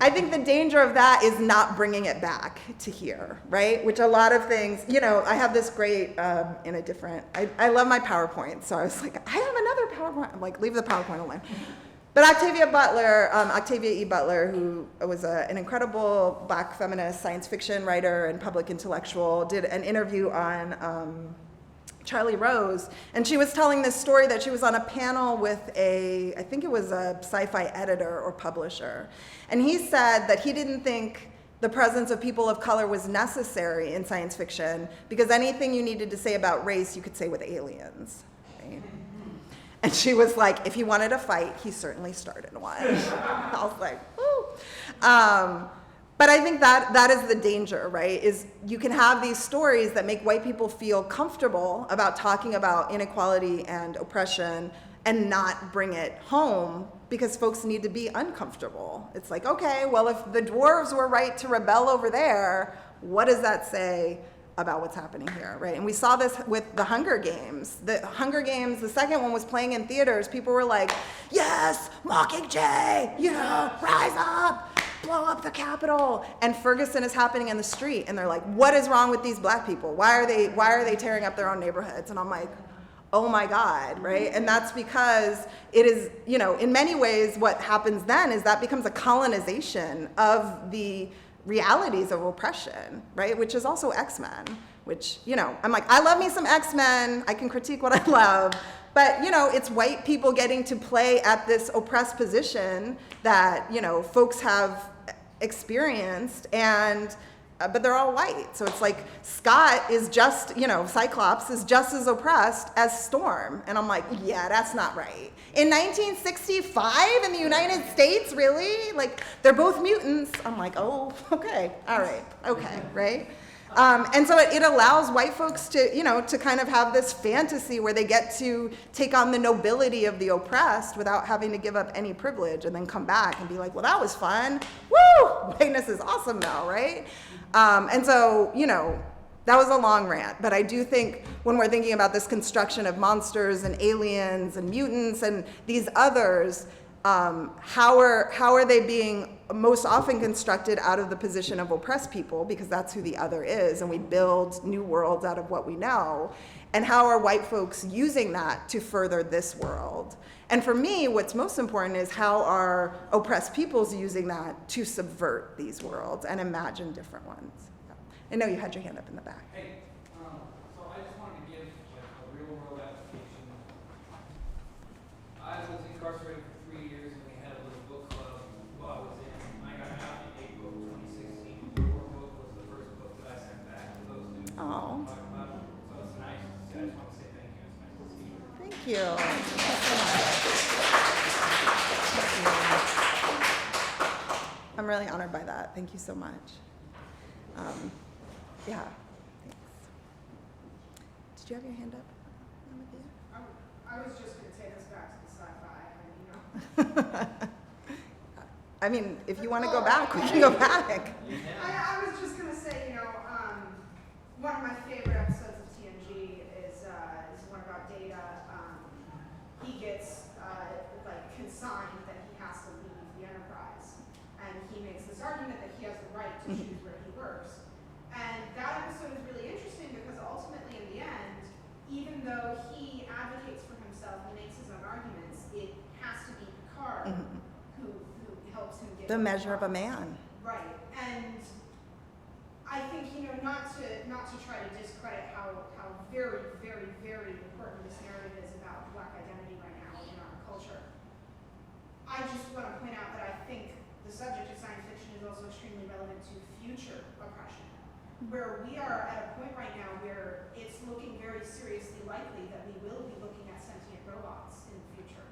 I think the danger of that is not bringing it back to here, right? Which a lot of things, you know, I have this great, in a different, I love my PowerPoint. So I was like, I have another PowerPoint. I'm like, leave the PowerPoint alone. But Octavia E. Butler, who was an incredible Black feminist science fiction writer and public intellectual, did an interview on Charlie Rose, and she was telling this story that she was on a panel with I think it was a sci-fi editor or publisher, and he said that he didn't think the presence of people of color was necessary in science fiction because anything you needed to say about race you could say with aliens, right? And she was like, if he wanted a fight, he certainly started one. I was like, woo. But I think that is the danger, right? Is you can have these stories that make white people feel comfortable about talking about inequality and oppression and not bring it home because folks need to be uncomfortable. It's like, okay, well, if the dwarves were right to rebel over there, what does that say about what's happening here, right? And we saw this with the Hunger Games. The Hunger Games, the second one was playing in theaters. People were like, yes, Mockingjay, you know, rise up. Blow up the Capitol, and Ferguson is happening in the street, and they're like, what is wrong with these Black people? Why are they tearing up their own neighborhoods? And I'm like, oh my God, right? And that's because it is, you know, in many ways what happens then is that becomes a colonization of the realities of oppression, right? Which is also X-Men, which, you know, I'm like, I love me some X-Men, I can critique what I love, but, you know, it's white people getting to play at this oppressed position that, you know, folks have experienced, and but they're all white. So it's like Scott is just, you know, Cyclops is just as oppressed as Storm. And I'm like, yeah, that's not right. In 1965 in the United States, really? Like, they're both mutants. I'm like, oh, okay, all right, okay, right? And so it allows white folks to, you know, to kind of have this fantasy where they get to take on the nobility of the oppressed without having to give up any privilege and then come back and be like, well, that was fun. Woo! Whiteness is awesome now, right? And so, you know, that was a long rant, but I do think when we're thinking about this construction of monsters and aliens and mutants and these others, how are they being most often constructed out of the position of oppressed people, because that's who the other is, and we build new worlds out of what we know, and how are white folks using that to further this world? And for me, what's most important is how are oppressed peoples using that to subvert these worlds and imagine different ones. I know you had your hand up in the back. Hey, so I just wanted to give like a real world application. I was incarcerated for 3 years, and we had a little book club while I was in. I got out in April 2016. Your book was the first book that I sent back to those dudes. Oh. So it's nice. I just want to say thank you. It's nice to see you. Thank you. Thank you so much. I'm really honored by that. Thank you so much. Yeah, thanks. Did you have your hand up? I was just going to take us back to the sci-fi, I mean, if you want to go back, we can go back. I was just going to say, one of my favorite episodes of TNG is one about Data. He gets consigned that he has to leave the Enterprise, and he makes this argument that he has the right to choose where he works. And that episode is really interesting because ultimately, in the end, even though he advocates for himself and makes his own arguments, it has to be Picard who helps him get The measure of a man. right. And I think not to try to discredit how very, very, very important this narrative is about Black identity right now in our culture. I just want to point out that I think the subject of science fiction is also extremely relevant to future oppression, where we are at a point right now where it's looking very seriously likely that we will be looking at sentient robots in the future.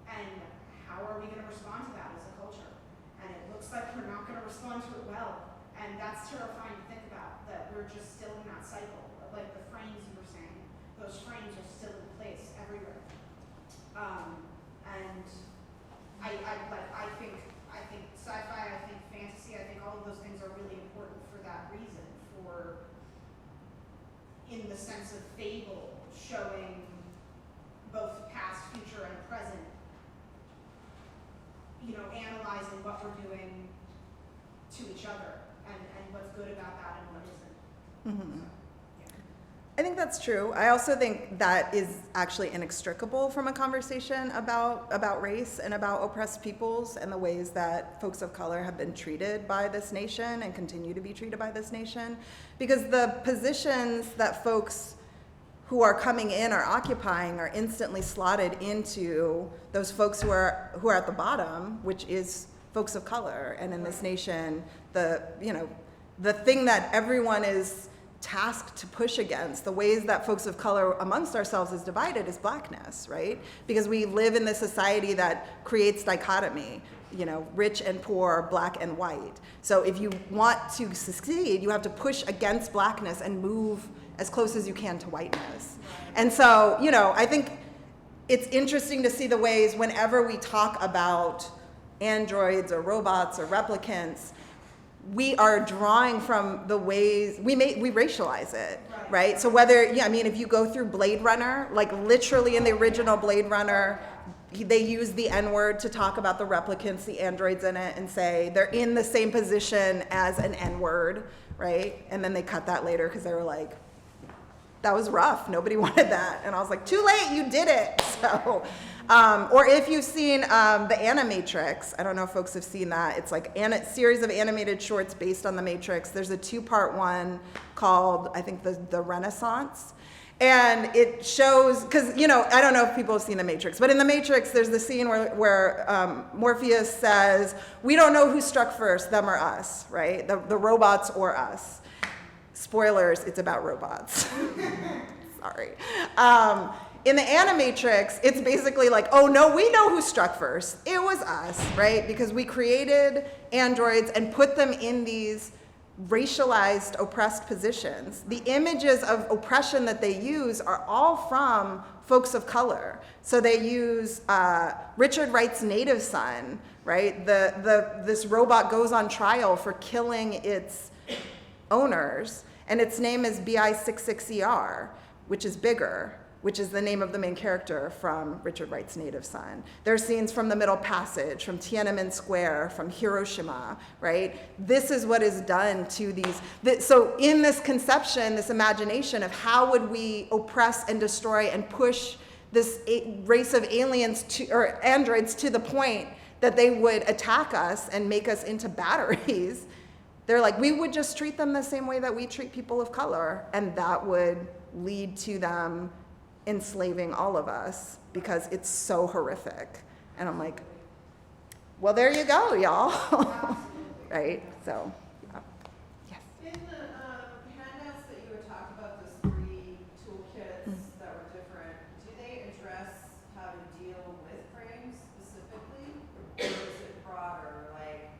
And how are we going to respond to that as a culture? And it looks like we're not going to respond to it well. And that's terrifying to think about, that we're just still in that cycle of like the frames you were saying. Those frames are still in place everywhere. And I think sci-fi, I think fantasy, I think all of those things are really important for that reason, for, in the sense of fable, showing both past, future, and present, you know, analyzing what we're doing to each other, and what's good about that and what isn't. Mhm. So, yeah. I think that's true. I also think that is actually inextricable from a conversation about race and about oppressed peoples and the ways that folks of color have been treated by this nation and continue to be treated by this nation. Because the positions that folks who are coming in are occupying are instantly slotted into those folks who are at the bottom, which is folks of color. And in this nation, the thing that everyone is tasked to push against, the ways that folks of color amongst ourselves is divided, is blackness, right? Because we live in this society that creates dichotomy, you know, rich and poor, black and white. So if you want to succeed, you have to push against blackness and move as close as you can to whiteness. And so, you know, I think it's interesting to see the ways whenever we talk about androids or robots or replicants, we are drawing from the ways we racialize it, right? So whether, if you go through Blade Runner, like literally in the original Blade Runner, they use the N-word to talk about the replicants, the androids in it, and say they're in the same position as an N-word, right? And then they cut that later because they were like, that was rough. Nobody wanted that. And I was like, too late, you did it. So, or if you've seen the Animatrix, I don't know if folks have seen that. It's like a series of animated shorts based on the Matrix. There's a 2-part one called, I think, the Renaissance. And it shows, because, I don't know if people have seen the Matrix, but in the Matrix, there's the scene where Morpheus says, we don't know who struck first, them or us, right? The robots or us. Spoilers, it's about robots. Sorry. In the Animatrix, it's basically like, oh no, we know who struck first. It was us, right? Because we created androids and put them in these racialized, oppressed positions. The images of oppression that they use are all from folks of color. So they use Richard Wright's native son, right? This robot goes on trial for killing its owners, and its name is BI-66ER, which is bigger, which is the name of the main character from Richard Wright's native son. There are scenes from the Middle Passage, from Tiananmen Square, from Hiroshima, right? This is what is done to these. So in this conception, this imagination of how would we oppress and destroy and push this race of aliens or androids to the point that they would attack us and make us into batteries, they're like, we would just treat them the same way that we treat people of color, and that would lead to them enslaving all of us because it's so horrific. And I'm like, well, there you go, y'all. Right? So, yes. In the handouts that you were talking about, those 3 toolkits that were different, do they address how to deal with frames specifically? Or is it broader? Like,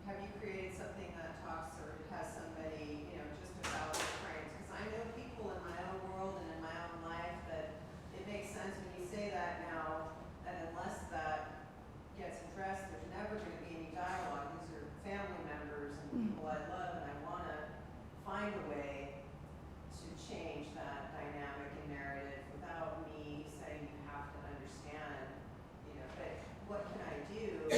have you created something that talks or has somebody, just about the frames? Because I know people in my own world and in my own life that it makes sense when you say that now, that unless that gets addressed, there's never going to be any dialogue. These are family members and people I love, and I want to find a way to change that dynamic and narrative without me saying you have to understand, but what can I do?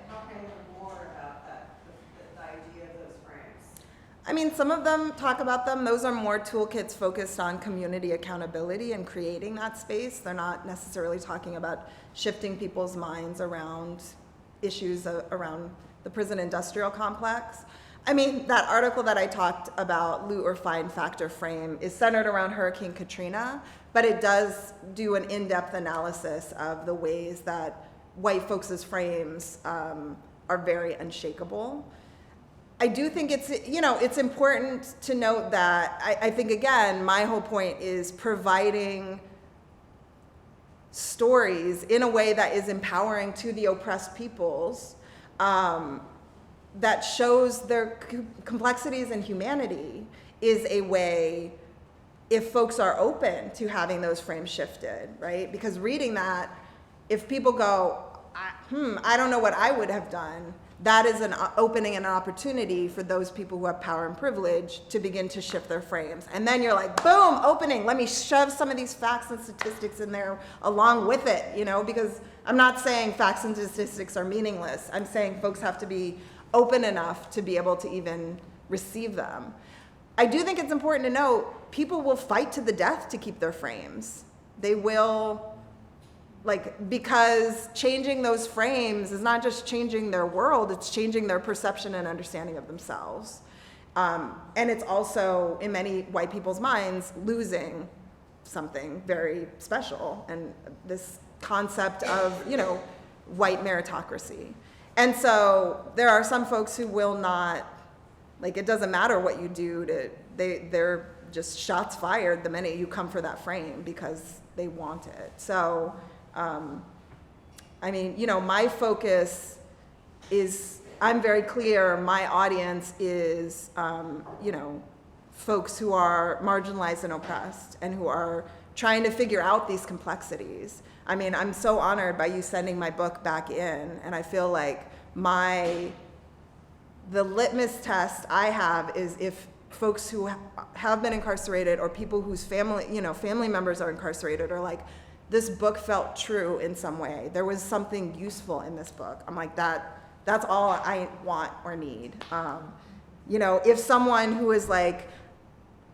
How can I learn more about that, the idea of those frames? I mean, some of them talk about them. Those are more toolkits focused on community accountability and creating that space. They're not necessarily talking about shifting people's minds around issues around the prison industrial complex. I mean, that article that I talked about, Loot or Find Factor Frame, is centered around Hurricane Katrina, but it does do an in-depth analysis of the ways that white folks' frames are very unshakable. I do think it's important to note that I think, again, my whole point is providing stories in a way that is empowering to the oppressed peoples, that shows their complexities and humanity is a way, if folks are open to having those frames shifted, right? Because reading that, if people go, I don't know what I would have done, that is an opening and an opportunity for those people who have power and privilege to begin to shift their frames. And then you're like, boom, opening. Let me shove some of these facts and statistics in there along with it, you know, because I'm not saying facts and statistics are meaningless. I'm saying folks have to be open enough to be able to even receive them. I do think it's important to note, people will fight to the death to keep their frames. They will, because changing those frames is not just changing their world, it's changing their perception and understanding of themselves. And it's also, in many white people's minds, losing something very special, and this concept of, white meritocracy. And so there are some folks who will not, it doesn't matter what you do, they're just shots fired the minute you come for that frame because they want it. So, my focus is, I'm very clear, my audience is, folks who are marginalized and oppressed and who are trying to figure out these complexities. I'm so honored by you sending my book back in, and I feel like the litmus test I have is if folks who have been incarcerated or people whose family members are incarcerated are like, this book felt true in some way. There was something useful in this book. I'm like, that's all I want or need. If someone who is like,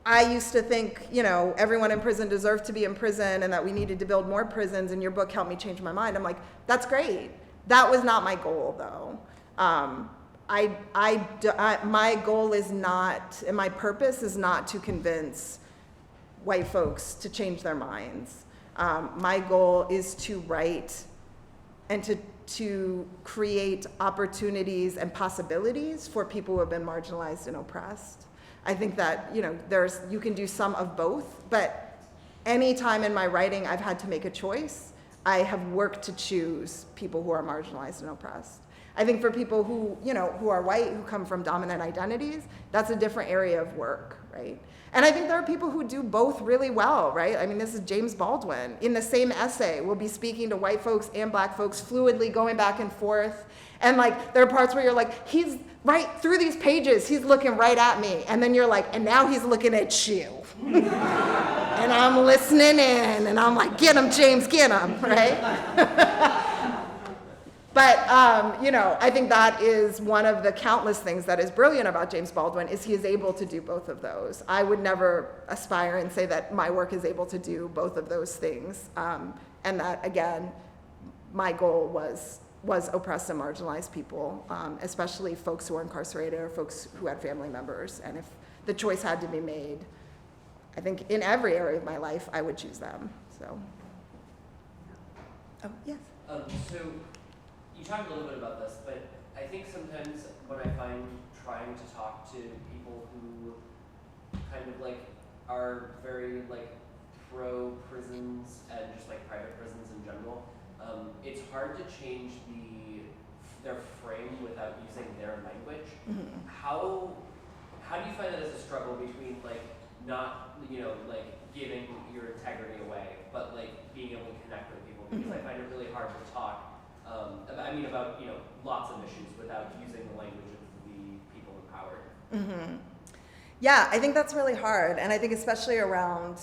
I used to think, everyone in prison deserved to be in prison and that we needed to build more prisons, and your book helped me change my mind. I'm like, that's great. That was not my goal, though. My goal is not, and my purpose is not to convince white folks to change their minds. My goal is to write and to create opportunities and possibilities for people who have been marginalized and oppressed. I think that, you can do some of both, but any time in my writing I've had to make a choice, I have worked to choose people who are marginalized and oppressed. I think for people who, who are white, who come from dominant identities, that's a different area of work, right? And I think there are people who do both really well, right? This is James Baldwin. In the same essay, we'll be speaking to white folks and black folks fluidly, going back and forth. And there are parts where you're like, he's right through these pages, he's looking right at me. And then you're like, and now he's looking at you. And I'm listening in, and I'm like, get him, James, get him, right? But, I think that is one of the countless things that is brilliant about James Baldwin, is he is able to do both of those. I would never aspire and say that my work is able to do both of those things. And that, again, my goal was oppressed and marginalized people, especially folks who are incarcerated or folks who had family members. And if the choice had to be made, I think in every area of my life, I would choose them, so. Oh, yes. So you talked a little bit about this, but I think sometimes when I find trying to talk to people who kind of are very pro prisons and just private prisons in general, it's hard to change their frame without using their language. Mm-hmm. How do you find that as a struggle between not giving your integrity away, but being able to connect with people? Because I find it really hard to talk about lots of issues without using the language of the people empowered. Mm-hmm. Yeah, I think that's really hard, and I think especially around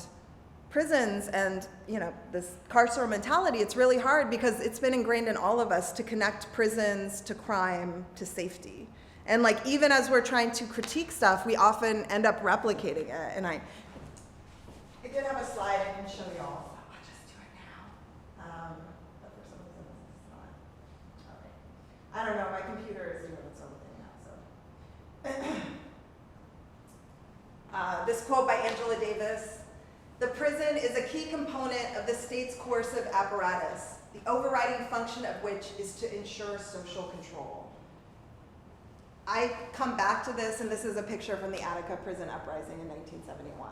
prisons and this carceral mentality, it's really hard because it's been ingrained in all of us to connect prisons to crime to safety. And even as we're trying to critique stuff, we often end up replicating it. And I did have a slide I can show y'all. I'll just do it now. But for some reason it's not. Okay. I don't know, my computer is doing its own thing now, so. This quote by Angela Davis: "The prison is a key component of the state's coercive apparatus, the overriding function of which is to ensure social control." I come back to this, and this is a picture from the Attica prison uprising in 1971.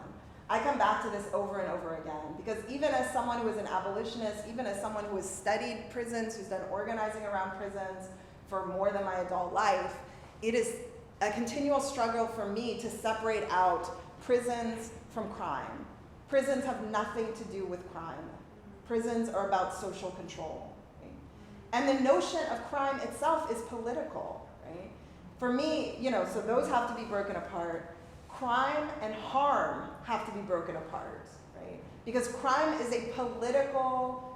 I come back to this over and over again, because even as someone who is an abolitionist, even as someone who has studied prisons, who's done organizing around prisons for more than my adult life, it is a continual struggle for me to separate out prisons from crime. Prisons have nothing to do with crime. Prisons are about social control. And the notion of crime itself is political, right? For me, so those have to be broken apart. Crime and harm have to be broken apart, right? Because crime is a political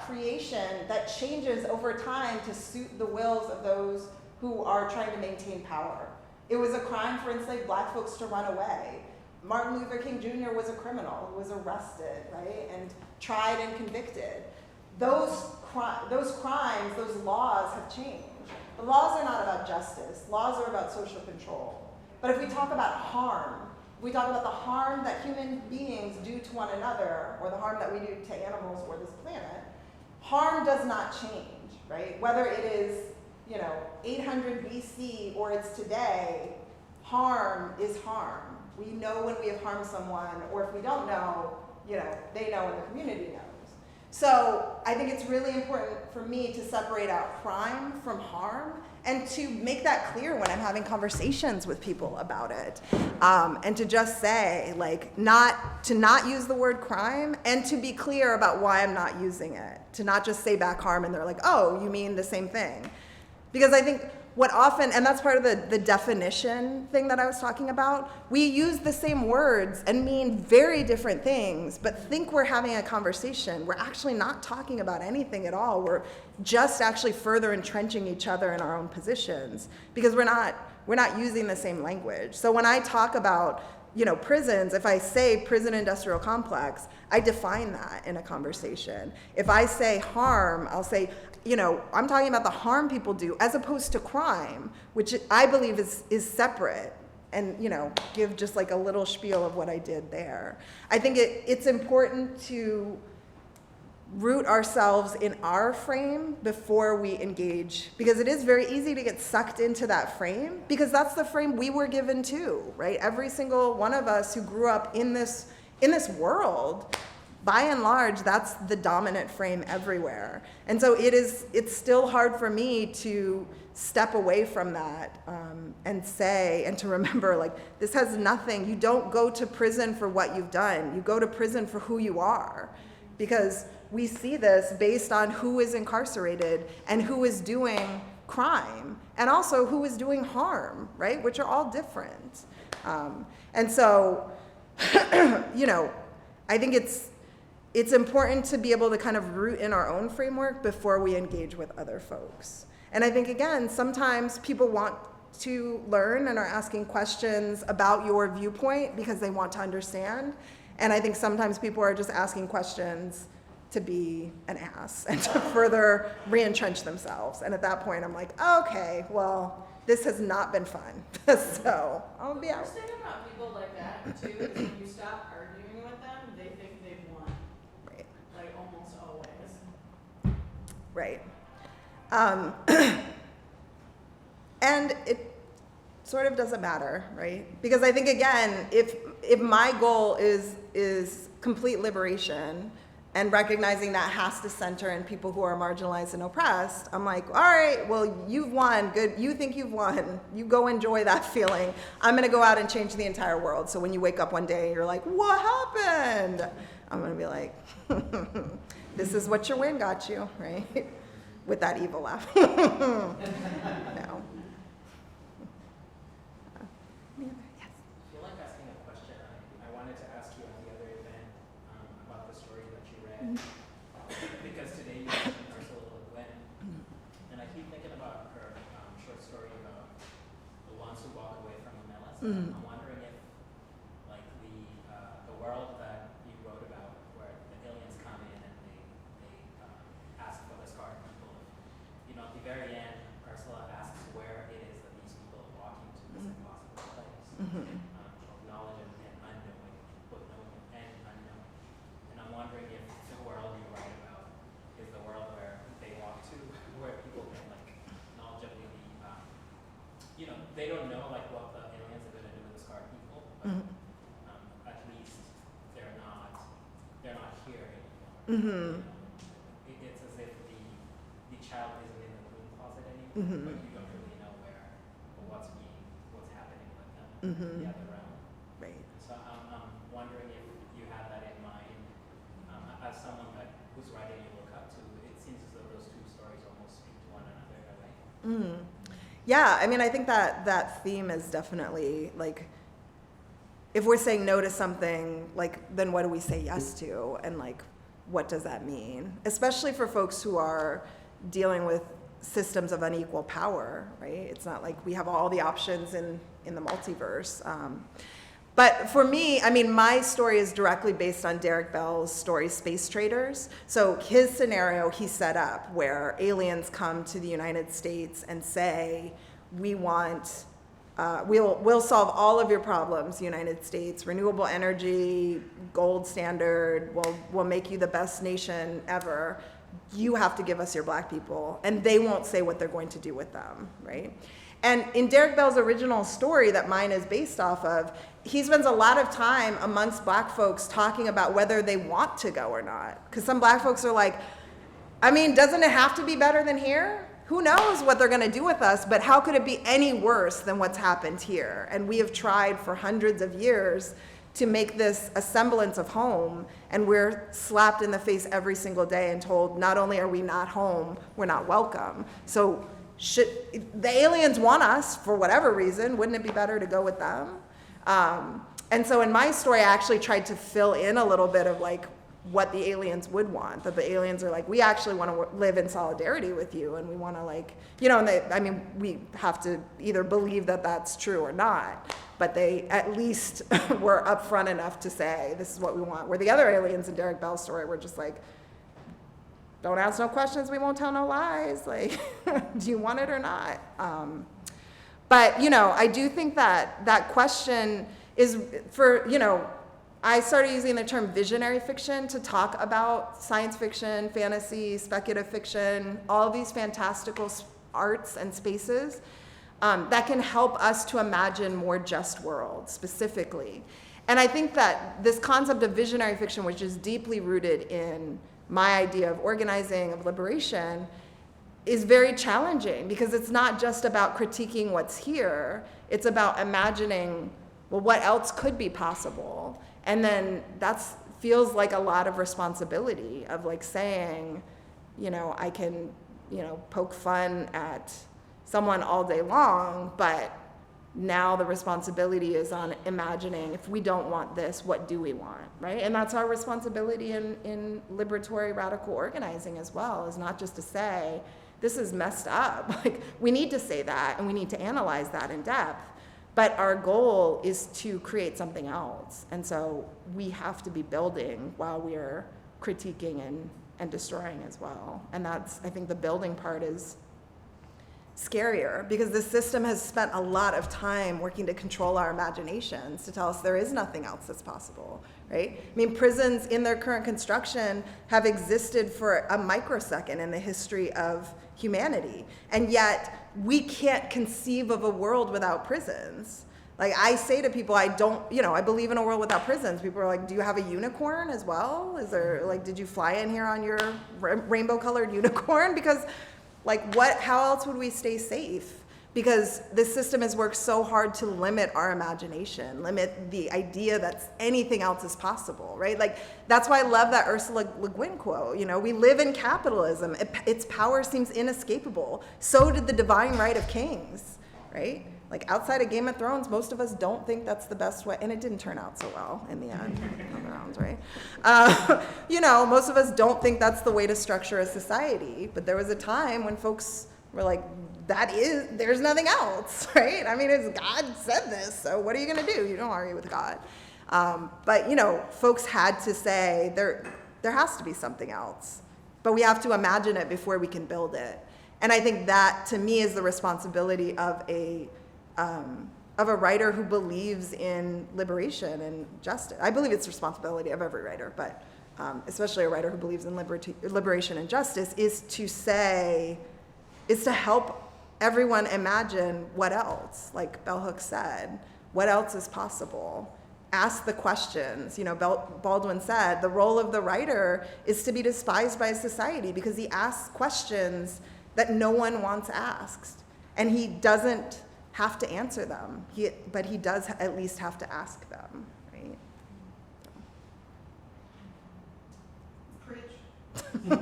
creation that changes over time to suit the wills of those who are trying to maintain power. It was a crime for enslaved black folks to run away. Martin Luther King Jr. was a criminal who was arrested, right, and tried and convicted. Those crimes, those laws have changed. The laws are not about justice. Laws are about social control. But if we talk about harm, if we talk about the harm that human beings do to one another, or the harm that we do to animals or this planet, harm does not change, right? Whether it is, 800 BC or it's today, harm is harm. We know when we have harmed someone, or if we don't know, they know and the community knows. So I think it's really important for me to separate out crime from harm and to make that clear when I'm having conversations with people about it. And to just say, not use the word crime, and to be clear about why I'm not using it. To not just say back harm and they're like, oh, you mean the same thing. Because I think what often, and that's part of the definition thing that I was talking about, we use the same words and mean very different things, but think we're having a conversation. We're actually not talking about anything at all. We're just actually further entrenching each other in our own positions, because we're not using the same language. So when I talk about prisons, if I say prison industrial complex, I define that in a conversation. If I say harm, I'll say, I'm talking about the harm people do as opposed to crime, which I believe is separate, and, give just a little spiel of what I did there. I think it's important to root ourselves in our frame before we engage, because it is very easy to get sucked into that frame, because that's the frame we were given too, right? Every single one of us who grew up in this world, by and large, that's the dominant frame everywhere. And so it's still hard for me to step away from that and to remember, this has nothing. You don't go to prison for what you've done. You go to prison for who you are, because we see this based on who is incarcerated and who is doing crime, and also who is doing harm, right? Which are all different. And so, I think it's important to be able to kind of root in our own framework before we engage with other folks. And I think, again, sometimes people want to learn and are asking questions about your viewpoint because they want to understand. And I think sometimes people are just asking questions to be an ass and to further re-entrench themselves. And at that point, I'm like, okay, well, this has not been fun. So I'll be out. The worst thing about people like that, too, is when you stop arguing with them, they think they've won. Right. Almost always. Right. And it sort of doesn't matter, right? Because I think, again, if my goal is complete liberation, and recognizing that has to center in people who are marginalized and oppressed, I'm like, all right, well, you've won. Good. You think you've won. You go enjoy that feeling. I'm going to go out and change the entire world. So when you wake up one day and you're like, what happened? I'm going to be like, this is what your win got you, right? With that evil laugh. No. Yes. I feel like asking a question. I wanted to ask you at the other event about the story that you read, because today you mentioned Ursula Le Guin, and I keep thinking about her short story about the ones who walk away from the menace. I'm wondering if, the world that you wrote about, where the aliens come in and they ask for the scarred people, at the very end, Ursula asks where it is that these people are walking to this impossible place. Of knowledge and unknowing, both knowing and unknowing. And I'm wondering if the world you write about is the world where they walk to, where people can knowledgeably be, they don't know what the aliens are going to do with the scarred people, but at least they're not here anymore. It's as if the child isn't in the broom closet anymore, but you don't really know where or what's happening with them in the other realm. Right. So I'm wondering if you have that in mind as someone whose writing you look up to. It seems as though those two stories almost Yeah, I mean, I think that theme is definitely, like, if we're saying no to something, like, then what do we say yes to? And, like, what does that mean? Especially for folks who are dealing with systems of unequal power, right? It's not like we have all the options in the multiverse. But for me, I mean, my story is directly based on Derek Bell's story, Space Traders. So his scenario he set up where aliens come to the United States and say, we want, we'll solve all of your problems, United States, renewable energy, gold standard, we'll make you the best nation ever. You have to give us your black people. And they won't say what they're going to do with them, right? And in Derek Bell's original story that mine is based off of, he spends a lot of time amongst black folks talking about whether they want to go or not. Because some black folks are like, I mean, doesn't it have to be better than here? Who knows what they're going to do with us, but how could it be any worse than what's happened here? And we have tried for hundreds of years to make this a semblance of home, and we're slapped in the face every single day and told not only are we not home, we're not welcome. So the aliens want us for whatever reason, wouldn't it be better to go with them? And so in my story, I actually tried to fill in a little bit of like what the aliens would want, that the aliens are like, we actually want to live in solidarity with you, and we want to, like, you know, and I mean, we have to either believe that that's true or not, but they at least were upfront enough to say, this is what we want. Where the other aliens in Derek Bell's story were just like, don't ask no questions, we won't tell no lies, like, do you want it or not? But, you know, I do think that that question is for, you know, I started using the term visionary fiction to talk about science fiction, fantasy, speculative fiction, all of these fantastical arts and spaces that can help us to imagine more just worlds specifically. And I think that this concept of visionary fiction, which is deeply rooted in my idea of organizing, of liberation, is very challenging because it's not just about critiquing what's here, it's about imagining, well, what else could be possible? And then that feels like a lot of responsibility of like saying, you know, I can, you know, poke fun at someone all day long, but now the responsibility is on imagining, if we don't want this, what do we want, right? And that's our responsibility in liberatory radical organizing as well, is not just to say, this is messed up. Like, we need to say that, and we need to analyze that in depth. But our goal is to create something else. And so we have to be building while we're critiquing and destroying as well. And that's, I think the building part is scarier because the system has spent a lot of time working to control our imaginations, to tell us there is nothing else that's possible, right? I mean, prisons in their current construction have existed for a microsecond in the history of humanity. And yet we can't conceive of a world without prisons. Like, I say to people, I believe in a world without prisons. People are like, do you have a unicorn as well? Is there, like, did you fly in here on your rainbow colored unicorn? Because like, how else would we stay safe? Because this system has worked so hard to limit our imagination, limit the idea that anything else is possible, right? Like, that's why I love that Ursula Le Guin quote, you know, we live in capitalism. Its power seems inescapable. So did the divine right of kings, right? Like, outside of Game of Thrones, most of us don't think that's the best way, and it didn't turn out so well in the end, on the rounds, right? You know, most of us don't think that's the way to structure a society, but there was a time when folks were like, there's nothing else, right? I mean, it's God said this, so what are you gonna do? You don't argue with God. But, you know, folks had to say, there has to be something else, but we have to imagine it before we can build it. And I think that, to me, is the responsibility of a writer who believes in liberation and justice. I believe it's the responsibility of every writer, but especially a writer who believes in liberation and justice, is to help everyone imagine what else, like Bell Hooks said, what else is possible? Ask the questions. You know, Baldwin said, the role of the writer is to be despised by society because he asks questions that no one wants asked. And he doesn't have to answer them, but he does at least have to ask them, right? Preach.